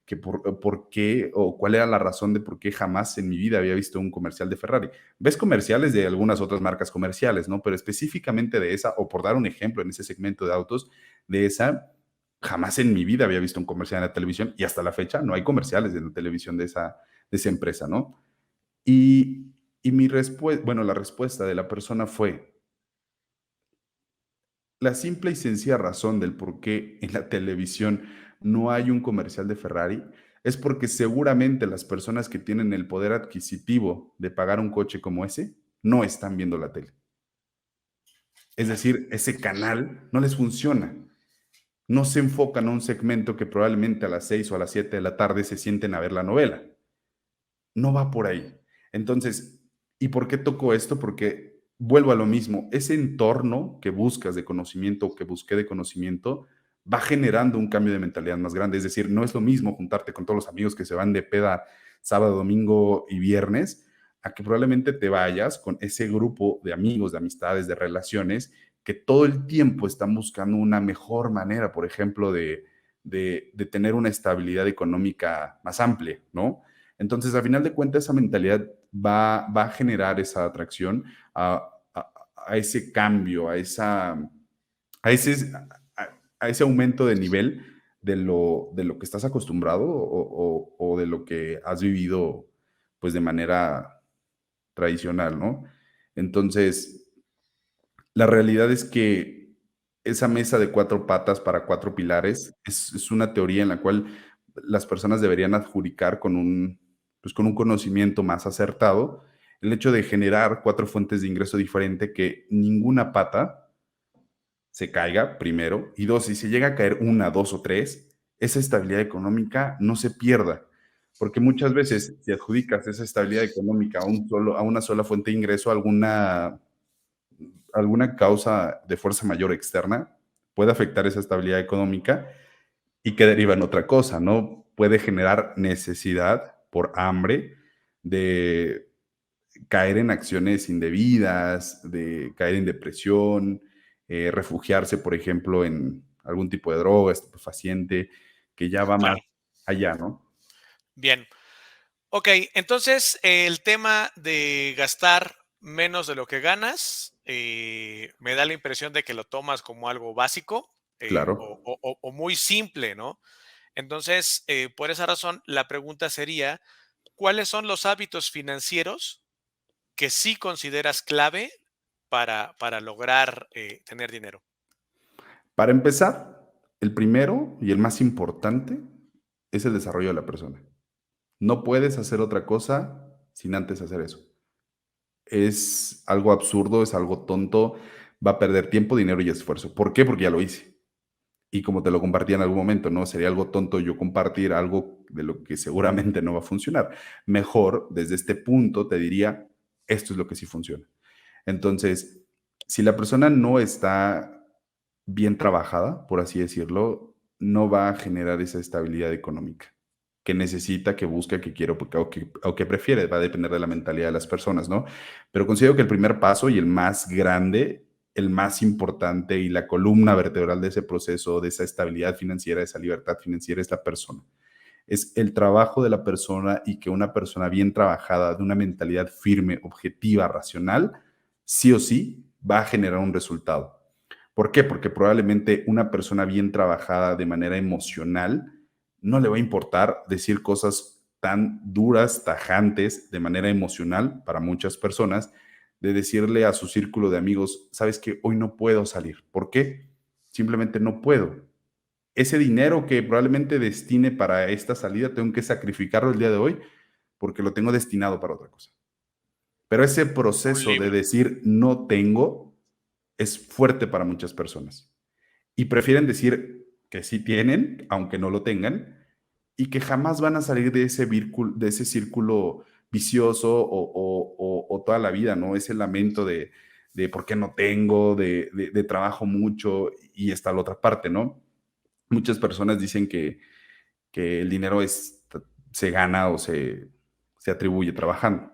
que por qué o cuál era la razón de por qué jamás en mi vida había visto un comercial de Ferrari. Ves comerciales de algunas otras marcas comerciales, ¿no? Pero específicamente de esa, o por dar un ejemplo en ese segmento de autos, de esa, jamás en mi vida había visto un comercial en la televisión y hasta la fecha no hay comerciales en la televisión de esa empresa, ¿no? Y mi respuesta, bueno, la respuesta de la persona fue: la simple y sencilla razón del por qué en la televisión no hay un comercial de Ferrari es porque seguramente las personas que tienen el poder adquisitivo de pagar un coche como ese no están viendo la tele. Es Claro. decir, ese canal no les funciona. No se enfocan a un segmento que probablemente a las 6 o a las 7 de la tarde se sienten a ver la novela. No va por ahí. Entonces, ¿y por qué toco esto? Porque vuelvo a lo mismo, ese entorno que buscas de conocimiento o que busqué de conocimiento va generando un cambio de mentalidad más grande. Es decir, no es lo mismo juntarte con todos los amigos que se van de peda sábado, domingo y viernes, a que probablemente te vayas con ese grupo de amigos, de amistades, de relaciones, que todo el tiempo están buscando una mejor manera, por ejemplo, de tener una estabilidad económica más amplia, ¿no? Entonces, a final de cuentas, esa mentalidad va a generar esa atracción a ese cambio, a ese, a ese aumento de nivel de lo que estás acostumbrado o de lo que has vivido pues de manera tradicional, ¿no? Entonces, la realidad es que esa mesa de cuatro patas para cuatro pilares es una teoría en la cual las personas deberían adjudicar con un conocimiento más acertado el hecho de generar cuatro fuentes de ingreso diferente, que ninguna pata se caiga, primero, y dos, si se llega a caer una, dos o tres, esa estabilidad económica no se pierda. Porque muchas veces, si adjudicas esa estabilidad económica a una sola fuente de ingreso, alguna causa de fuerza mayor externa puede afectar esa estabilidad económica y que deriva en otra cosa, ¿no? Puede generar necesidad por hambre de caer en acciones indebidas, de caer en depresión, refugiarse, por ejemplo, en algún tipo de droga, estupefaciente, que ya va más Claro. allá, ¿no? Bien. Ok, entonces el tema de gastar menos de lo que ganas, me da la impresión de que lo tomas como algo básico, Claro. o muy simple, ¿no? Entonces, por esa razón, la pregunta sería, ¿cuáles son los hábitos financieros que sí consideras clave para lograr tener dinero? Para empezar, el primero y el más importante es el desarrollo de la persona. No puedes hacer otra cosa sin antes hacer eso. Es algo absurdo, es algo tonto, va a perder tiempo, dinero y esfuerzo. ¿Por qué? Porque ya lo hice. Y como te lo compartí en algún momento, ¿no? Sería algo tonto yo compartir algo de lo que seguramente no va a funcionar. Mejor, desde este punto, te diría, esto es lo que sí funciona. Entonces, si la persona no está bien trabajada, por así decirlo, no va a generar esa estabilidad económica que necesita, que busca, que quiere o que prefiere. Va a depender de la mentalidad de las personas, ¿no? Pero considero que el primer paso y el más grande, el más importante y la columna vertebral de ese proceso, de esa estabilidad financiera, de esa libertad financiera, es la persona. Es el trabajo de la persona y que una persona bien trabajada, de una mentalidad firme, objetiva, racional, sí o sí va a generar un resultado. ¿Por qué? Porque probablemente una persona bien trabajada de manera emocional no le va a importar decir cosas tan duras, tajantes, de manera emocional para muchas personas, de decirle a su círculo de amigos, sabes que hoy no puedo salir. ¿Por qué? Simplemente no puedo. Ese dinero que probablemente destine para esta salida, tengo que sacrificarlo el día de hoy porque lo tengo destinado para otra cosa. Pero ese Un proceso de libro. decir no tengo es fuerte para muchas personas y prefieren decir que sí tienen, aunque no lo tengan, y que jamás van a salir de ese círculo vicioso o toda la vida, ¿no? Ese lamento de por qué no tengo, de trabajo mucho y está la otra parte, ¿no? Muchas personas dicen que el dinero se gana o se atribuye trabajando.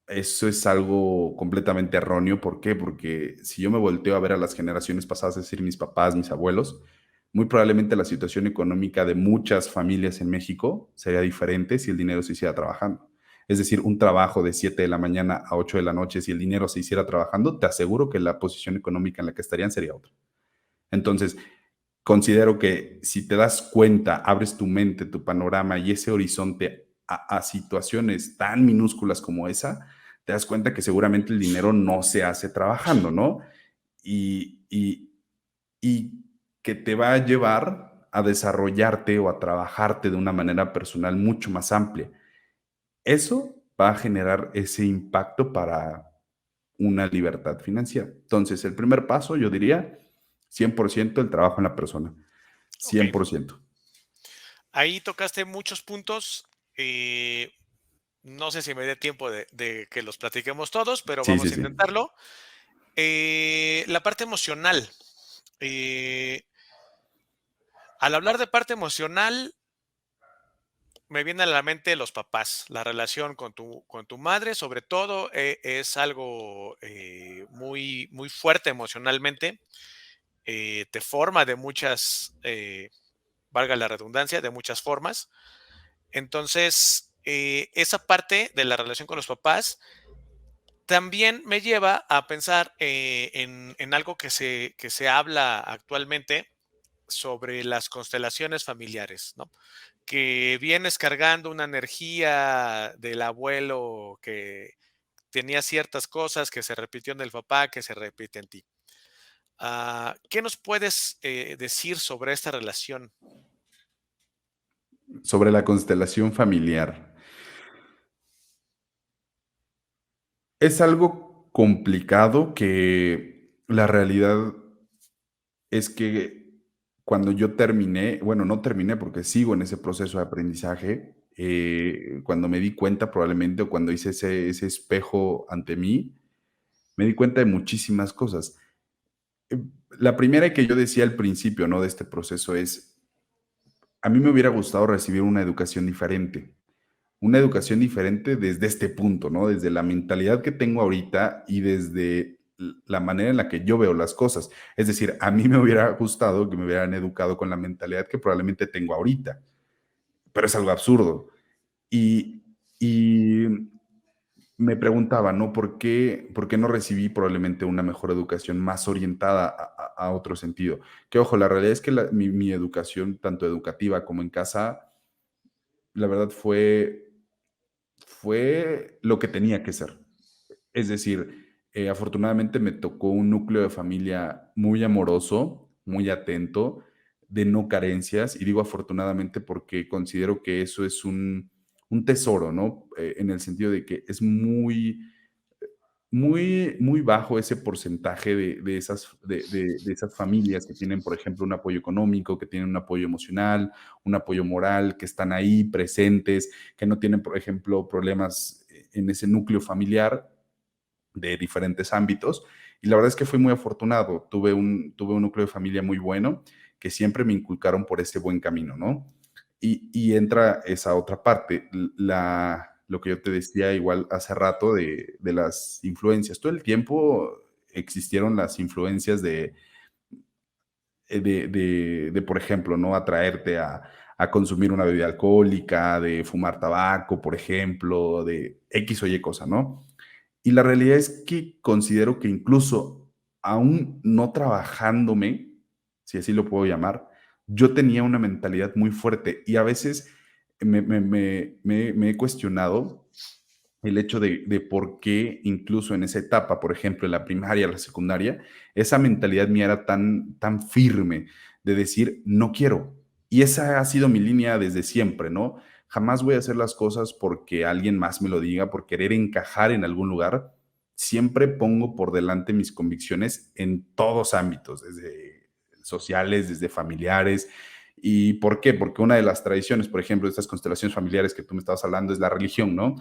Eso es algo completamente erróneo. ¿Por qué? Porque si yo me volteo a ver a las generaciones pasadas, es decir, mis papás, mis abuelos, muy probablemente la situación económica de muchas familias en México sería diferente si el dinero se hiciera trabajando. Es decir, un trabajo de 7 de la mañana a 8 de la noche, si el dinero se hiciera trabajando, te aseguro que la posición económica en la que estarían sería otra. Entonces, considero que si te das cuenta, abres tu mente, tu panorama y ese horizonte a situaciones tan minúsculas como esa, te das cuenta que seguramente el dinero no se hace trabajando, ¿no? Y, y, y que te va a llevar a desarrollarte o a trabajarte de una manera personal mucho más amplia. Eso va a generar ese impacto para una libertad financiera. Entonces, el primer paso, yo diría, 100% el trabajo en la persona. Ok. 100%. Ahí tocaste muchos puntos. eh, no sé si me dé tiempo de que los platiquemos todos, pero Sí, sí, vamos a sí. intentarlo. La parte emocional. eh, Al hablar de parte emocional, me viene a la mente los papás. La relación con tu madre, sobre todo, es algo muy, muy fuerte emocionalmente. Te forma de muchas, valga la redundancia, de muchas formas. Entonces, esa parte de la relación con los papás también me lleva a pensar en algo que se habla actualmente sobre las constelaciones familiares, ¿no? Que vienes cargando una energía del abuelo que tenía ciertas cosas que se repitió en el papá, que se repite en ti. ¿Qué nos puedes decir sobre esta relación? Sobre la constelación familiar. Es algo complicado que la realidad es que cuando yo terminé, bueno, no terminé porque sigo en ese proceso de aprendizaje, cuando me di cuenta probablemente o cuando hice ese espejo ante mí, me di cuenta de muchísimas cosas. Eh, La primera que yo decía al principio, ¿no? De este proceso es, a mí me hubiera gustado recibir una educación diferente, una educación diferente desde este punto, ¿no? Desde la mentalidad que tengo ahorita y desde la manera en la que yo veo las cosas. Es decir, a mí me hubiera gustado que me hubieran educado con la mentalidad que probablemente tengo ahorita, pero es algo absurdo. Y, y me preguntaba, ¿no? Por qué no recibí probablemente una mejor educación más orientada a otro sentido? Que ojo, la realidad es que mi educación, tanto educativa como en casa, la verdad fue lo que tenía que ser. Es decir, afortunadamente me tocó un núcleo de familia muy amoroso, muy atento, de no carencias, y digo afortunadamente porque considero que eso es un tesoro, ¿no? En el sentido de que es muy bajo ese porcentaje de esas familias que tienen, por ejemplo, un apoyo económico, que tienen un apoyo emocional, un apoyo moral, que están ahí presentes, que no tienen, por ejemplo, problemas en ese núcleo familiar de diferentes ámbitos. Y la verdad es que fui muy afortunado. Tuve un núcleo de familia muy bueno que siempre me inculcaron por ese buen camino, ¿no? Y entra esa otra parte, lo que yo te decía igual hace rato de las influencias. Todo el tiempo existieron las influencias por ejemplo, ¿no? Atraerte a consumir una bebida alcohólica, de fumar tabaco, por ejemplo, de X o Y cosa, ¿no? Y la realidad es que considero que incluso aún no trabajándome, si así lo puedo llamar, yo tenía una mentalidad muy fuerte y a veces me he cuestionado el hecho de por qué incluso en esa etapa, por ejemplo, en la primaria, la secundaria, esa mentalidad mía era tan firme de decir, no quiero. Y esa ha sido mi línea desde siempre, ¿no? Jamás voy a hacer las cosas porque alguien más me lo diga, por querer encajar en algún lugar. Siempre pongo por delante mis convicciones en todos ámbitos, desde sociales, desde familiares. ¿Y por qué? Porque una de las tradiciones, por ejemplo, de estas constelaciones familiares que tú me estabas hablando, es la religión, ¿no?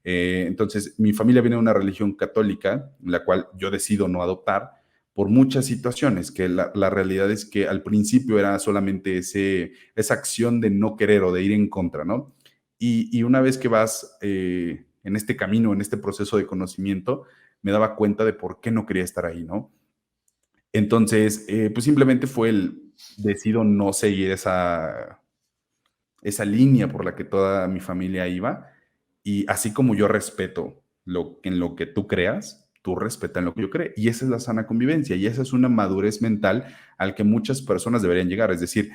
Entonces, mi familia viene de una religión católica, la cual yo decido no adoptar por muchas situaciones, que la realidad es que al principio era solamente esa acción de no querer o de ir en contra, ¿no? Y una vez que vas en este camino, en este proceso de conocimiento, me daba cuenta de por qué no quería estar ahí, ¿no? Entonces, pues simplemente fue decido no seguir esa línea por la que toda mi familia iba. Y así como yo respeto en lo que tú creas, tú respeta en lo que yo creo. Y esa es la sana convivencia. Y esa es una madurez mental al que muchas personas deberían llegar. Es decir,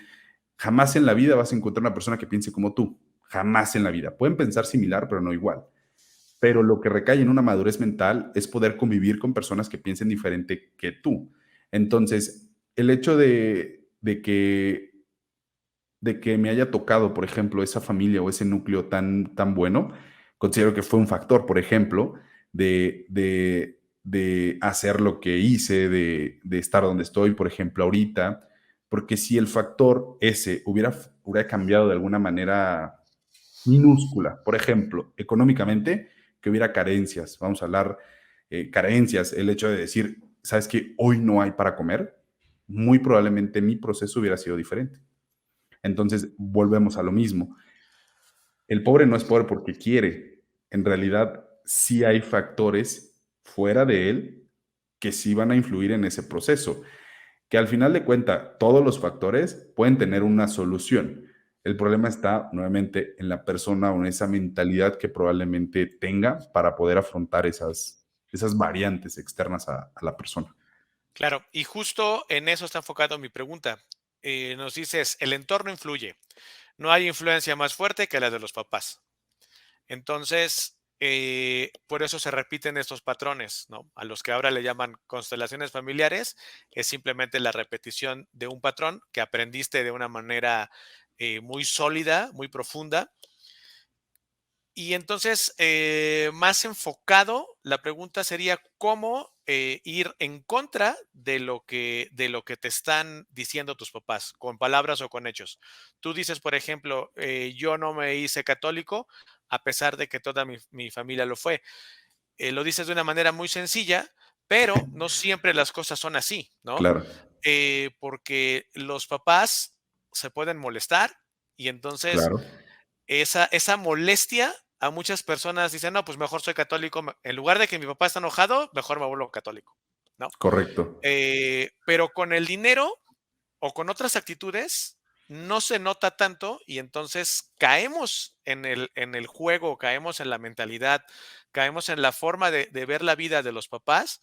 jamás en la vida vas a encontrar una persona que piense como tú. Jamás en la vida. Pueden pensar similar, pero no igual. Pero lo que recae en una madurez mental es poder convivir con personas que piensen diferente que tú. Entonces, el hecho de que me haya tocado, por ejemplo, esa familia o ese núcleo tan bueno, considero que fue un factor, por ejemplo, de hacer lo que hice, de estar donde estoy, por ejemplo, ahorita, porque si el factor ese hubiera cambiado de alguna manera minúscula, por ejemplo, económicamente, que hubiera carencias, vamos a hablar carencias, el hecho de decir, sabes que hoy no hay para comer, muy probablemente mi proceso hubiera sido diferente. Entonces, volvemos a lo mismo. El pobre no es pobre porque quiere. En realidad, sí hay factores fuera de él que sí van a influir en ese proceso. Que al final de cuentas, todos los factores pueden tener una solución. El problema está nuevamente en la persona o en esa mentalidad que probablemente tenga para poder afrontar esas variantes externas a la persona. Claro, y justo en eso está enfocado mi pregunta. Nos dices, el entorno influye. No hay influencia más fuerte que la de los papás. Entonces, por eso se repiten estos patrones, ¿no? A los que ahora le llaman constelaciones familiares, es simplemente la repetición de un patrón que aprendiste de una manera muy sólida, muy profunda. Y entonces, más enfocado, la pregunta sería cómo ir en contra de lo que te están diciendo tus papás, con palabras o con hechos. Tú dices, por ejemplo, yo no me hice católico a pesar de que toda mi familia lo fue. Lo dices de una manera muy sencilla, pero no siempre las cosas son así, ¿no? Claro, Porque los papás se pueden molestar y entonces claro, esa molestia a muchas personas dicen, no, pues mejor soy católico, en lugar de que mi papá está enojado, mejor me vuelvo católico, ¿no? Correcto. Pero con el dinero o con otras actitudes no se nota tanto y entonces caemos en el juego, caemos en la mentalidad, caemos en la forma de ver la vida de los papás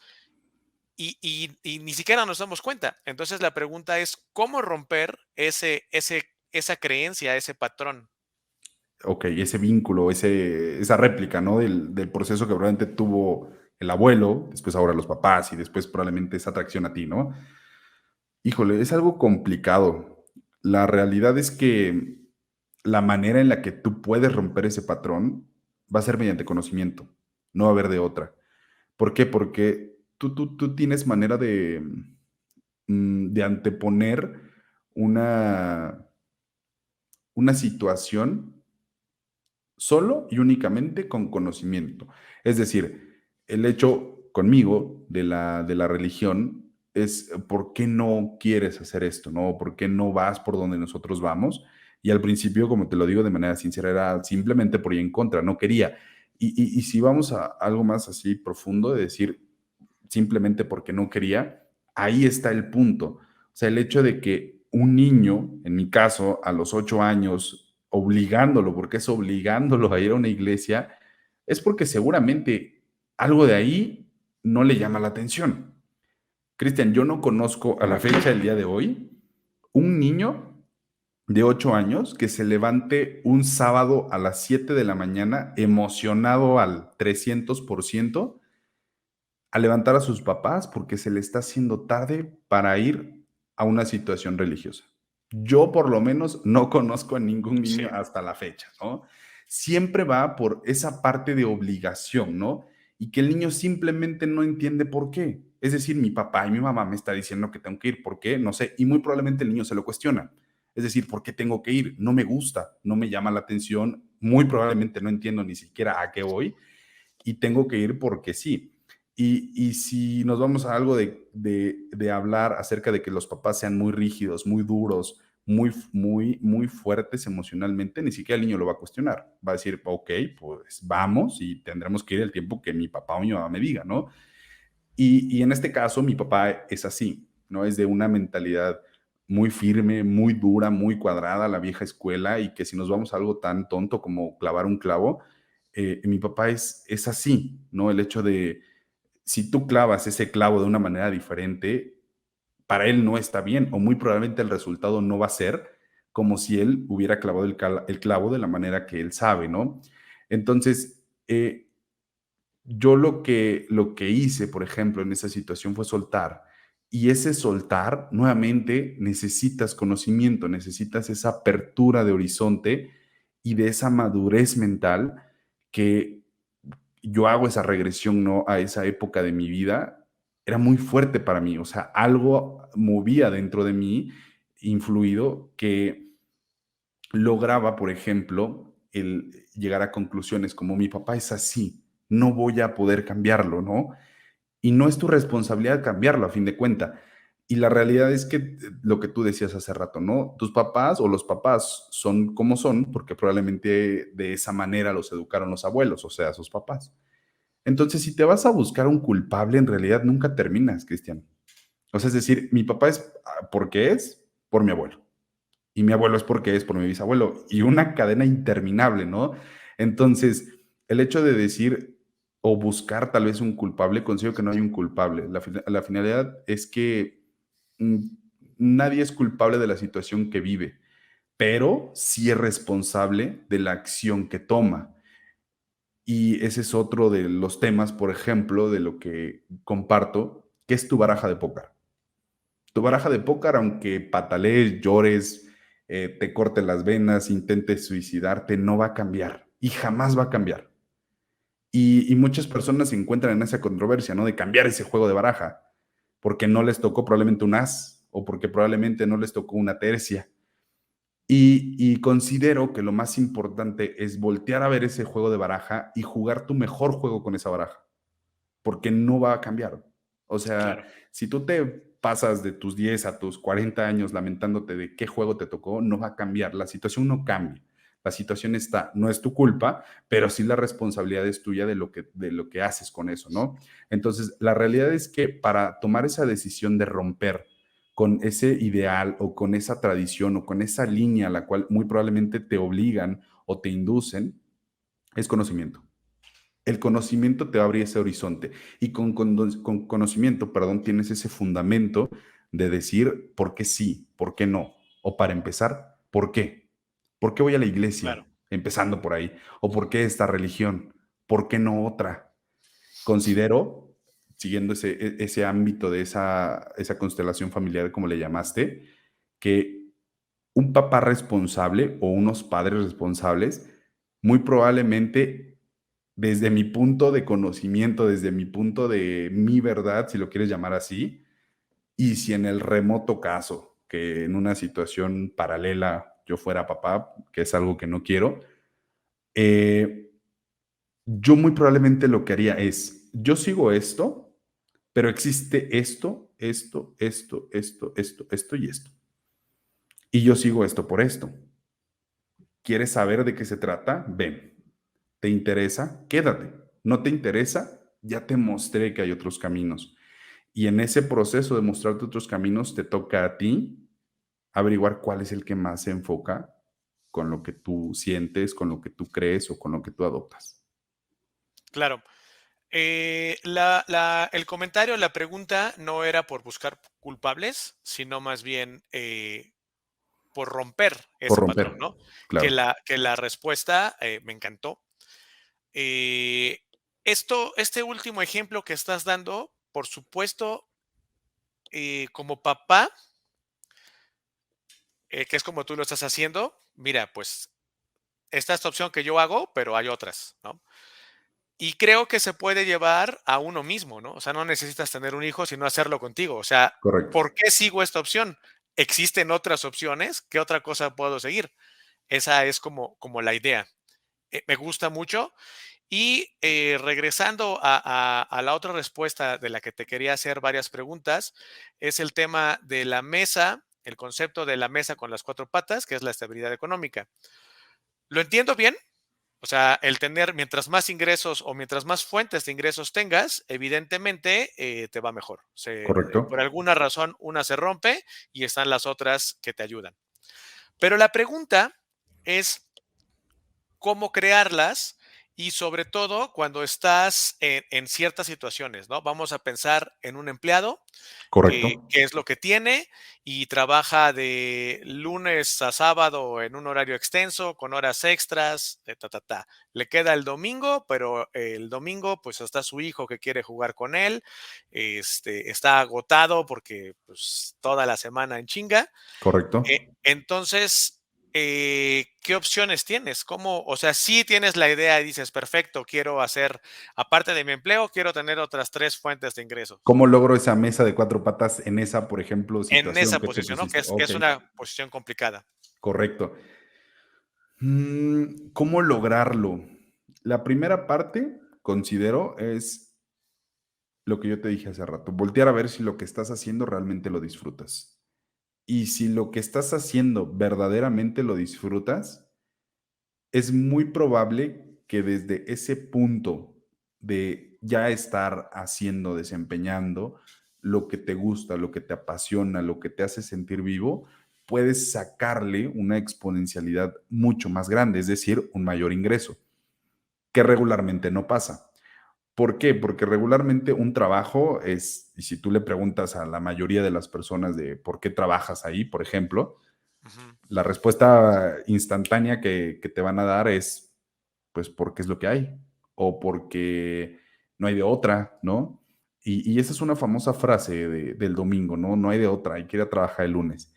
y ni siquiera nos damos cuenta. Entonces la pregunta es, ¿cómo romper esa creencia, ese patrón? Ok, ese vínculo, esa réplica, ¿no? Del proceso que probablemente tuvo el abuelo, después ahora los papás y después probablemente esa atracción a ti, ¿no? Híjole, es algo complicado. La realidad es que la manera en la que tú puedes romper ese patrón va a ser mediante conocimiento, no va a haber de otra. ¿Por qué? Porque tú tienes manera de anteponer una, una situación solo y únicamente con conocimiento. Es decir, el hecho conmigo de la religión es por qué no quieres hacer esto, ¿no? ¿Por qué no vas por donde nosotros vamos? Y al principio, como te lo digo de manera sincera, era simplemente por ir en contra, no quería. Y si vamos a algo más así profundo, de decir simplemente porque no quería, ahí está el punto. O sea, el hecho de que un niño, en mi caso, a los 8 años, obligándolo, porque es obligándolo a ir a una iglesia, es porque seguramente algo de ahí no le llama la atención. Cristian, yo no conozco a la fecha del día de hoy un niño de 8 años que se levante un sábado a las 7 de la mañana emocionado al 300% a levantar a sus papás porque se le está haciendo tarde para ir a una situación religiosa. Yo por lo menos no conozco a ningún Sí, niño hasta la fecha, ¿no? Siempre va por esa parte de obligación, ¿no? Y que el niño simplemente no entiende por qué. Es decir, mi papá y mi mamá me está diciendo que tengo que ir, ¿por qué? No sé. Y muy probablemente el niño se lo cuestiona. Es decir, ¿por qué tengo que ir? No me gusta, no me llama la atención, muy probablemente no entiendo ni siquiera a qué voy y tengo que ir porque sí. Y si nos vamos a algo de hablar acerca de que los papás sean muy rígidos, muy duros, muy fuertes emocionalmente, ni siquiera el niño lo va a cuestionar. Va a decir, ok, pues vamos y tendremos que ir el tiempo que mi papá o mi mamá me diga, ¿no? Y en este caso, mi papá es así, ¿no? Es de una mentalidad muy firme, muy dura, muy cuadrada, la vieja escuela, y que si nos vamos a algo tan tonto como clavar un clavo, mi papá es así, ¿no? El hecho de, si tú clavas ese clavo de una manera diferente, para él no está bien, o muy probablemente el resultado no va a ser como si él hubiera clavado el clavo de la manera que él sabe, ¿no? Entonces, yo lo que hice, por ejemplo, en esa situación fue soltar. Y ese soltar, nuevamente, necesitas conocimiento, necesitas esa apertura de horizonte y de esa madurez mental que yo hago esa regresión, ¿no? A esa época de mi vida, era muy fuerte para mí. O sea, algo movía dentro de mí, influido, que lograba, por ejemplo, el llegar a conclusiones como mi papá es así, no voy a poder cambiarlo, ¿no? Y no es tu responsabilidad cambiarlo a fin de cuenta. Y la realidad es que lo que tú decías hace rato, ¿no? Tus papás o los papás son como son porque probablemente de esa manera los educaron los abuelos, o sea, sus papás. Entonces, si te vas a buscar un culpable, en realidad nunca terminas, Cristian. O sea, es decir, mi papá es porque es por mi abuelo y mi abuelo es porque es por mi bisabuelo, y una cadena interminable, ¿no? Entonces, el hecho de decir o buscar tal vez un culpable, considero que no hay un culpable. La finalidad es que mm, nadie es culpable de la situación que vive, pero sí es responsable de la acción que toma. Y ese es otro de los temas, por ejemplo, de lo que comparto, que es tu baraja de póker. Tu baraja de póker, aunque patalees, llores, te cortes las venas, intentes suicidarte, no va a cambiar y jamás va a cambiar. Y muchas personas se encuentran en esa controversia, ¿no? De cambiar ese juego de baraja, porque no les tocó probablemente un as o porque probablemente no les tocó una tercia. Y considero que lo más importante es voltear a ver ese juego de baraja y jugar tu mejor juego con esa baraja, porque no va a cambiar. O sea, claro. si tú te pasas de tus 10 a tus 40 años lamentándote de qué juego te tocó, no va a cambiar. La situación no cambia. La situación está, no es tu culpa, pero sí la responsabilidad es tuya de lo que haces con eso, ¿no? Entonces, la realidad es que para tomar esa decisión de romper con ese ideal o con esa tradición o con esa línea a la cual muy probablemente te obligan o te inducen, es conocimiento. El conocimiento te abre ese horizonte y con conocimiento, perdón, tienes ese fundamento de decir por qué sí, por qué no, o para empezar, por qué. ¿Por qué voy a la Claro, iglesia? Empezando por ahí. ¿O por qué esta religión? ¿Por qué no otra? Considero, siguiendo ese ámbito de esa constelación familiar, como le llamaste, que un papá responsable o unos padres responsables, muy probablemente desde mi punto de conocimiento, desde mi punto de mi verdad, si lo quieres llamar así, y si en el remoto caso, que en una situación paralela yo fuera papá, que es algo que no quiero, eh, yo muy probablemente lo que haría es, yo sigo esto, pero existe esto y esto. Y yo sigo esto por esto. ¿Quieres saber de qué se trata? Ven. ¿Te interesa? Quédate. ¿No te interesa? Ya te mostré que hay otros caminos. Y en ese proceso de mostrarte otros caminos, te toca a ti averiguar cuál es el que más se enfoca con lo que tú sientes, con lo que tú crees o con lo que tú adoptas. claro. El comentario, la pregunta no era por buscar culpables, sino más bien por romper Por ese romper, patrón, ¿no? claro, Que la respuesta me encantó. Eh, este último ejemplo que estás dando, por supuesto, como papá, que es como tú lo estás haciendo, mira, pues esta opción que yo hago, pero hay otras, ¿no? Y creo que se puede llevar a uno mismo, ¿no? O sea, no necesitas tener un hijo, sino hacerlo contigo. O sea, correcto, ¿por qué sigo esta opción? ¿Existen otras opciones? ¿Qué otra cosa puedo seguir? Esa es como la idea. Me gusta mucho. Y regresando a la otra respuesta de la que te quería hacer varias preguntas, es el tema de la mesa, el concepto de la mesa con las cuatro patas, que es la estabilidad económica. ¿Lo entiendo bien? O sea, el tener, mientras más ingresos o mientras más fuentes de ingresos tengas, evidentemente te va mejor. Por correcto, alguna razón, una se rompe y están las otras que te ayudan. Pero la pregunta es cómo crearlas y sobre todo cuando estás en ciertas situaciones, ¿no? Vamos a pensar en un empleado correcto, que es lo que tiene y trabaja de lunes a sábado en un horario extenso, con horas extras, ta. Le queda el domingo, pero el domingo pues está su hijo que quiere jugar con él, está agotado porque pues toda la semana en chinga. correcto. Entonces, ¿qué opciones tienes? ¿Cómo? O sea, si tienes la idea y dices, perfecto, quiero hacer, aparte de mi empleo, quiero tener otras tres fuentes de ingresos. ¿Cómo logro esa mesa de cuatro patas en esa, por ejemplo, En situación esa que te posición, ¿no? pusiste? Que Ok, es una posición complicada. correcto. ¿Cómo lograrlo? La primera parte, considero, es lo que yo te dije hace rato, voltear a ver si lo que estás haciendo realmente lo disfrutas. Y si lo que estás haciendo verdaderamente lo disfrutas, es muy probable que desde ese punto de ya estar haciendo, desempeñando lo que te gusta, lo que te apasiona, lo que te hace sentir vivo, puedes sacarle una exponencialidad mucho más grande, es decir, un mayor ingreso, que regularmente no pasa. ¿Por qué? Porque regularmente un trabajo es, y si tú le preguntas a la mayoría de las personas de por qué trabajas ahí, por ejemplo, Ujú. la respuesta instantánea que te van a dar es, pues, porque es lo que hay, o porque no hay de otra, ¿no? Y esa es una famosa frase del domingo, ¿no? No hay de otra, hay que ir a trabajar el lunes.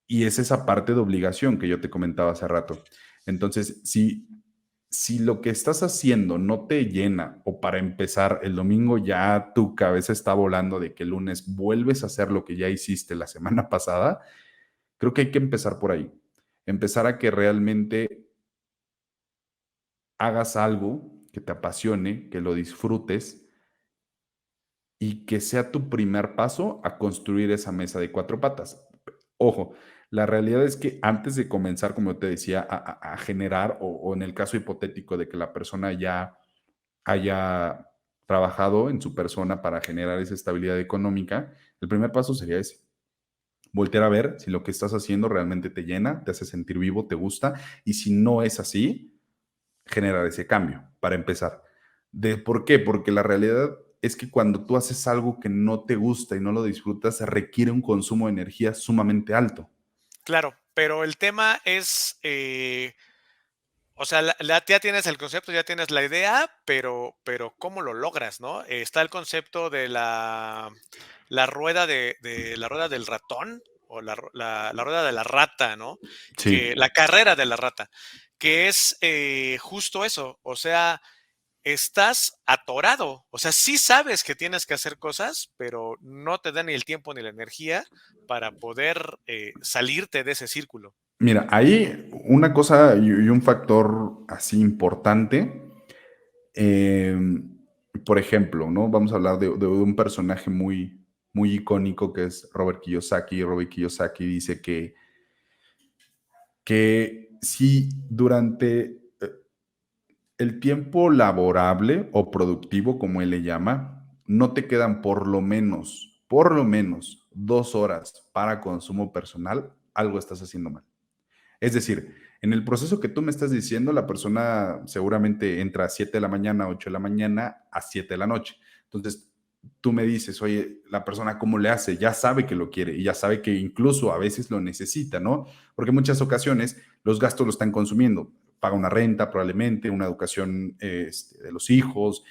Y es esa parte de obligación que yo te comentaba hace rato. Entonces, si lo que estás haciendo no te llena, o para empezar, el domingo ya tu cabeza está volando de que el lunes vuelves a hacer lo que ya hiciste la semana pasada, creo que hay que empezar por ahí. Empezar a que realmente hagas algo que te apasione, que lo disfrutes y que sea tu primer paso a construir esa mesa de cuatro patas. Ojo, La realidad es que antes de comenzar, como te decía, a generar, o en el caso hipotético de que la persona ya haya trabajado en su persona para generar esa estabilidad económica, el primer paso sería ese. Voltear a ver si lo que estás haciendo realmente te llena, te hace sentir vivo, te gusta, y si no es así, generar ese cambio, para empezar. ¿Por qué? Porque la realidad es que cuando tú haces algo que no te gusta y no lo disfrutas, requiere un consumo de energía sumamente alto. Claro, pero el tema es, o sea, ya tienes el concepto, ya tienes la idea, pero ¿cómo lo logras, no? Está el concepto de la rueda de la rueda del ratón o la rueda de la rata, ¿no? Que Sí. la carrera de la rata, que es justo eso, o sea, estás atorado, o sea, sí sabes que tienes que hacer cosas, pero no te da ni el tiempo ni la energía para poder salirte de ese círculo. Mira, ahí una cosa y un factor así importante, por ejemplo, ¿no? Vamos a hablar de un personaje muy icónico que es Robert Kiyosaki. Robert Kiyosaki dice que si durante el tiempo laborable o productivo, como él le llama, no te quedan por lo menos 2 horas para consumo personal, algo estás haciendo mal. Es decir, en el proceso que tú me estás diciendo, la persona seguramente entra a 7 de la mañana, 8 de la mañana, a 7 de la noche. Entonces, tú me dices, oye, la persona cómo le hace, ya sabe que lo quiere y ya sabe que incluso a veces lo necesita, ¿no? Porque en muchas ocasiones los gastos lo están consumiendo. Paga una renta probablemente, una educación de los hijos,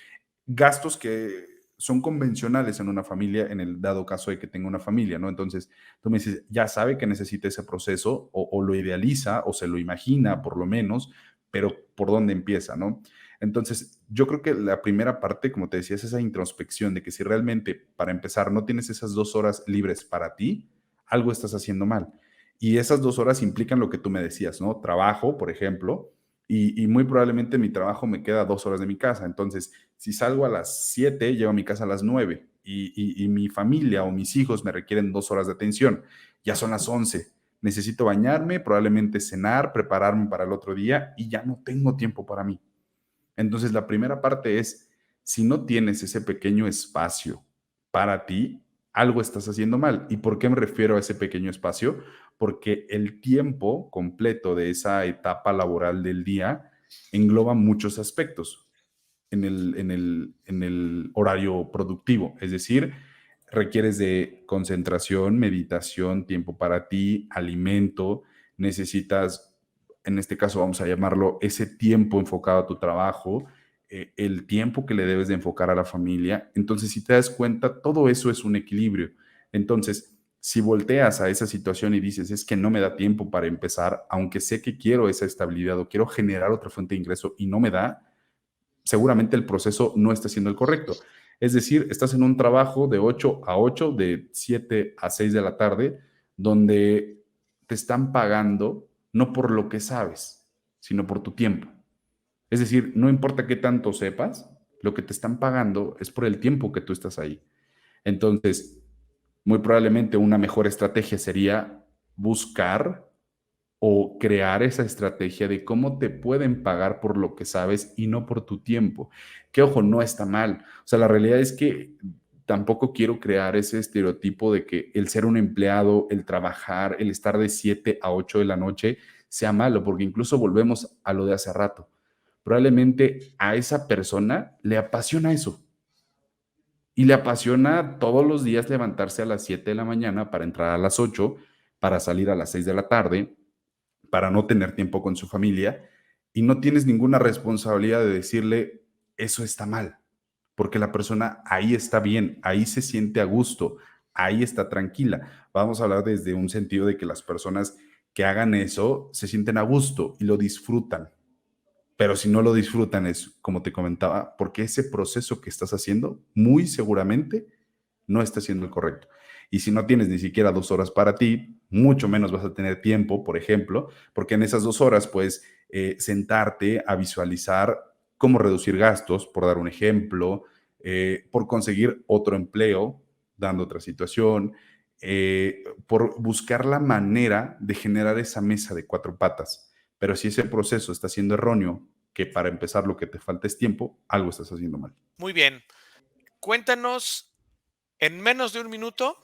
gastos que son convencionales en una familia, en el dado caso de que tenga una familia, ¿no? Entonces, tú me dices, ya sabe que necesita ese proceso o lo idealiza o se lo imagina por lo menos, pero ¿por dónde empieza, no? Entonces, yo creo que la primera parte, como te decía, es esa introspección de que si realmente, para empezar, no tienes esas 2 horas libres para ti, algo estás haciendo mal. Y esas 2 horas implican lo que tú me decías, ¿no? Trabajo, por ejemplo, y muy probablemente mi trabajo me queda 2 horas de mi casa. Entonces, si salgo a las 7, llego a mi casa a las 9 y mi familia o mis hijos me requieren 2 horas de atención. Ya son las 11. Necesito bañarme, probablemente cenar, prepararme para el otro día y ya no tengo tiempo para mí. Entonces, la primera parte es, si no tienes ese pequeño espacio para ti, algo estás haciendo mal. ¿Y por qué me refiero a ese pequeño espacio? Porque el tiempo completo de esa etapa laboral del día engloba muchos aspectos en el horario productivo. Es decir, requieres de concentración, meditación, tiempo para ti, alimento, necesitas, en este caso vamos a llamarlo, ese tiempo enfocado a tu trabajo, el tiempo que le debes de enfocar a la familia. Entonces, si te das cuenta, todo eso es un equilibrio. Entonces, si volteas a esa situación y dices, es que no me da tiempo para empezar, aunque sé que quiero esa estabilidad o quiero generar otra fuente de ingreso y no me da, seguramente el proceso no está siendo el correcto. Es decir, estás en un trabajo de 8 a 8, de 7 a 6 de la tarde, donde te están pagando no por lo que sabes, sino por tu tiempo. Es decir, no importa qué tanto sepas, lo que te están pagando es por el tiempo que tú estás ahí. Entonces, muy probablemente una mejor estrategia sería buscar o crear esa estrategia de cómo te pueden pagar por lo que sabes y no por tu tiempo. Que ojo, no está mal. O sea, la realidad es que tampoco quiero crear ese estereotipo de que el ser un empleado, el trabajar, el estar de 7 a 8 de la noche sea malo, porque incluso volvemos a lo de hace rato. Probablemente a esa persona le apasiona eso y le apasiona todos los días levantarse a las 7 de la mañana para entrar a las 8, para salir a las 6 de la tarde, para no tener tiempo con su familia y no tienes ninguna responsabilidad de decirle eso está mal, porque la persona ahí está bien, ahí se siente a gusto, ahí está tranquila. Vamos a hablar desde un sentido de que las personas que hagan eso se sienten a gusto y lo disfrutan. Pero si no lo disfrutan es, como te comentaba, porque ese proceso que estás haciendo muy seguramente no está siendo el correcto. Y si no tienes ni siquiera 2 horas para ti, mucho menos vas a tener tiempo, por ejemplo, porque en esas 2 horas puedes sentarte a visualizar cómo reducir gastos, por dar un ejemplo, por conseguir otro empleo, dando otra situación, por buscar la manera de generar esa mesa de cuatro patas. Pero si ese proceso está siendo erróneo, que para empezar lo que te falta es tiempo, algo estás haciendo mal. Muy bien. Cuéntanos en menos de un minuto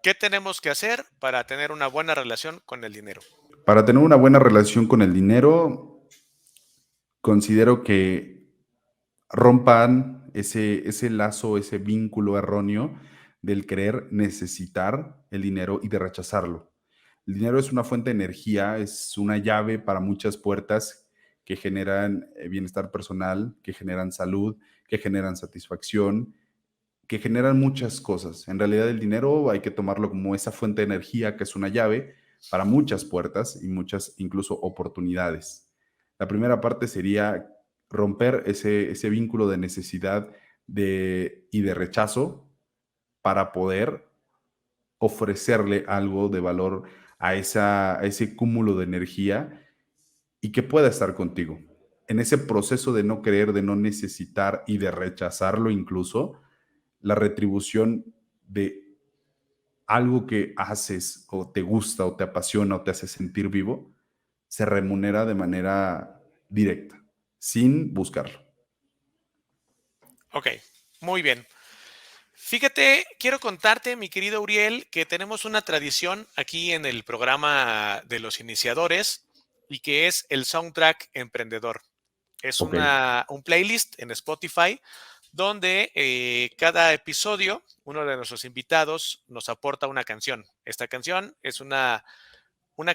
qué tenemos que hacer para tener una buena relación con el dinero. Para tener una buena relación con el dinero, considero que rompan ese lazo, ese vínculo erróneo del querer necesitar el dinero y de rechazarlo. El dinero es una fuente de energía, es una llave para muchas puertas que generan bienestar personal, que generan salud, que generan satisfacción, que generan muchas cosas. En realidad el dinero hay que tomarlo como esa fuente de energía que es una llave para muchas puertas y muchas incluso oportunidades. La primera parte sería romper ese vínculo de necesidad y de rechazo para poder ofrecerle algo de valor a ese cúmulo de energía y que pueda estar contigo. En ese proceso de no creer, de no necesitar y de rechazarlo incluso, la retribución de algo que haces o te gusta o te apasiona o te hace sentir vivo, se remunera de manera directa, sin buscarlo. Ok, muy bien. Fíjate, quiero contarte, mi querido Uriel, que tenemos una tradición aquí en el programa de los iniciadores y que es el soundtrack emprendedor. Es Ok, un playlist en Spotify donde cada episodio uno de nuestros invitados nos aporta una canción. Esta canción es una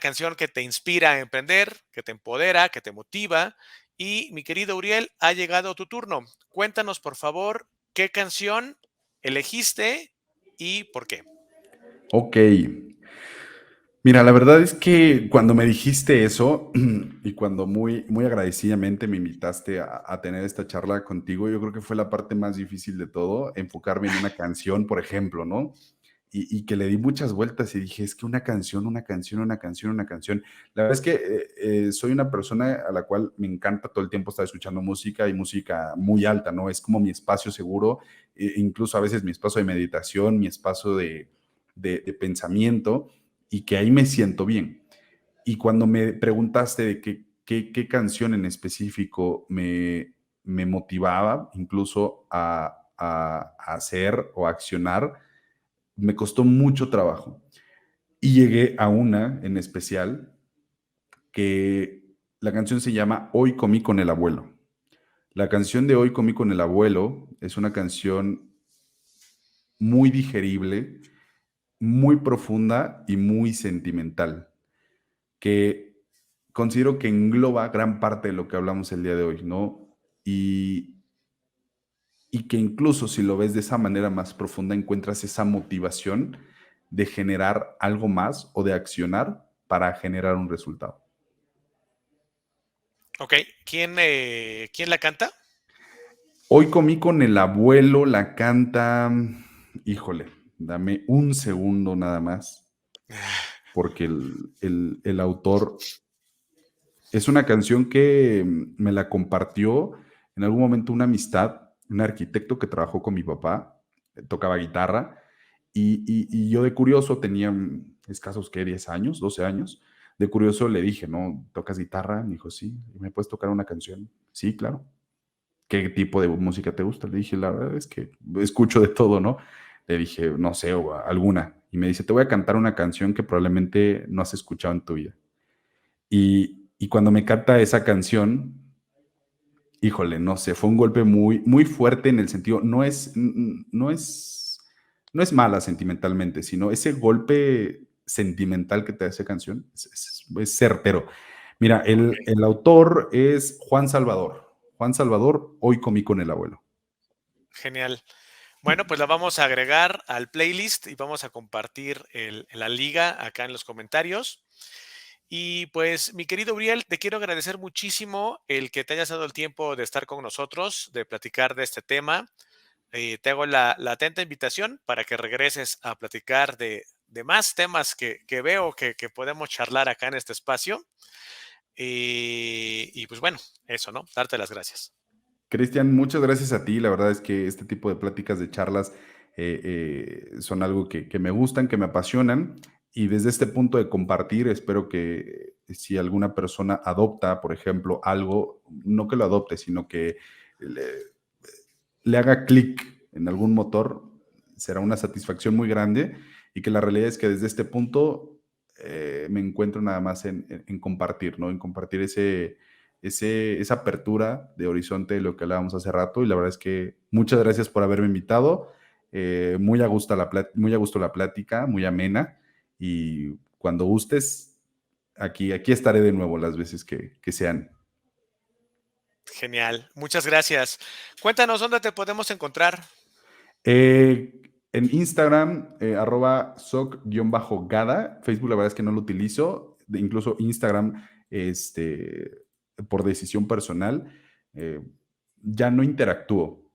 canción que te inspira a emprender, que te empodera, que te motiva. Y mi querido Uriel, ha llegado tu turno. Cuéntanos, por favor, qué canción elegiste y por qué. ok. Mira, la verdad es que cuando me dijiste eso y cuando muy agradecidamente me invitaste a tener esta charla contigo, yo creo que fue la parte más difícil de todo, enfocarme en una canción, por ejemplo, ¿no? Y que le di muchas vueltas y dije, es que una canción, una canción, una canción, una canción. La verdad es que soy una persona a la cual me encanta todo el tiempo estar escuchando música y música muy alta, ¿no? Es como mi espacio seguro, incluso a veces mi espacio de meditación, mi espacio de pensamiento y que ahí me siento bien. Y cuando me preguntaste de qué canción en específico me motivaba incluso a hacer o a accionar, me costó mucho trabajo. Y llegué a una en especial que la canción se llama Hoy comí con el abuelo. La canción de Hoy comí con el abuelo es una canción muy digerible, muy profunda y muy sentimental, que considero que engloba gran parte de lo que hablamos el día de hoy, ¿no? Y que incluso si lo ves de esa manera más profunda, encuentras esa motivación de generar algo más o de accionar para generar un resultado. Ok, ¿quién la canta? Hoy comí con el abuelo, la canta, híjole, dame un segundo nada más, porque el autor es una canción que me la compartió en algún momento una amistad, un arquitecto que trabajó con mi papá, tocaba guitarra, y yo de curioso tenía escasos, ¿qué? 10 años, 12 años. De curioso le dije, ¿no? ¿Tocas guitarra? Me dijo, sí. ¿Me puedes tocar una canción? Sí, claro. ¿Qué tipo de música te gusta? Le dije, la verdad es que escucho de todo, ¿no? Le dije, no sé, o alguna. Y me dice, te voy a cantar una canción que probablemente no has escuchado en tu vida. Y cuando me canta esa canción, híjole, no sé, fue un golpe muy fuerte en el sentido, no es mala sentimentalmente, sino ese golpe sentimental que te da esa canción es certero. Mira, Ok, el autor es Juan Salvador. Juan Salvador, Hoy comí con el abuelo. genial. Bueno, pues la vamos a agregar al playlist y vamos a compartir la liga acá en los comentarios. Y pues, mi querido Uriel, te quiero agradecer muchísimo el que te hayas dado el tiempo de estar con nosotros, de platicar de este tema. Te hago la atenta invitación para que regreses a platicar de más temas que veo que podemos charlar acá en este espacio. Y pues bueno, eso, ¿no? Darte las gracias. Cristian, muchas gracias a ti. La verdad es que este tipo de pláticas, de charlas, son algo que me gustan, que me apasionan. Y desde este punto de compartir, espero que si alguna persona adopta, por ejemplo, algo, no que lo adopte, sino que le, le haga clic en algún motor, será una satisfacción muy grande y que la realidad es que desde este punto me encuentro nada más en compartir, ¿no? En compartir esa apertura de horizonte de lo que hablábamos hace rato y la verdad es que muchas gracias por haberme invitado. Muy a gusto muy a gusto la plática, muy amena y cuando gustes, aquí estaré de nuevo las veces que sean. Genial, muchas gracias. Cuéntanos dónde te podemos encontrar. En Instagram, @soc_gada. Facebook, la verdad es que no lo utilizo. Incluso Instagram, por decisión personal, eh, ya no interactúo.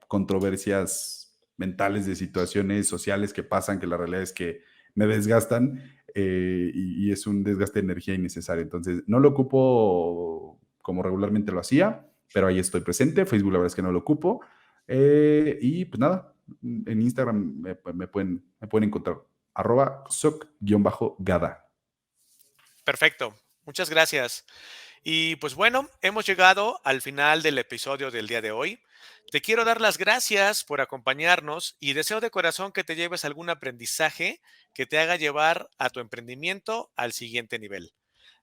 Controversias mentales de situaciones sociales que pasan, que la realidad es que me desgastan y es un desgaste de energía innecesario. Entonces, no lo ocupo como regularmente lo hacía, pero ahí estoy presente. Facebook, la verdad es que no lo ocupo. Y pues nada, en Instagram me pueden encontrar @soc_gada. Perfecto, muchas gracias. Y pues bueno, hemos llegado al final del episodio del día de hoy. Te quiero dar las gracias por acompañarnos y deseo de corazón que te lleves algún aprendizaje que te haga llevar a tu emprendimiento al siguiente nivel.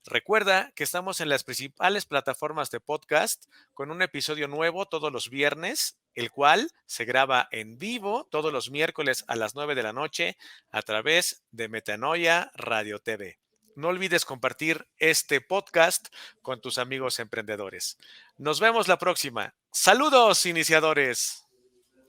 Recuerda que estamos en las principales plataformas de podcast con un episodio nuevo todos los viernes, el cual se graba en vivo todos los miércoles a las 9 de la noche a través de Metanoia Radio TV. No olvides compartir este podcast con tus amigos emprendedores. Nos vemos la próxima. Saludos, iniciadores.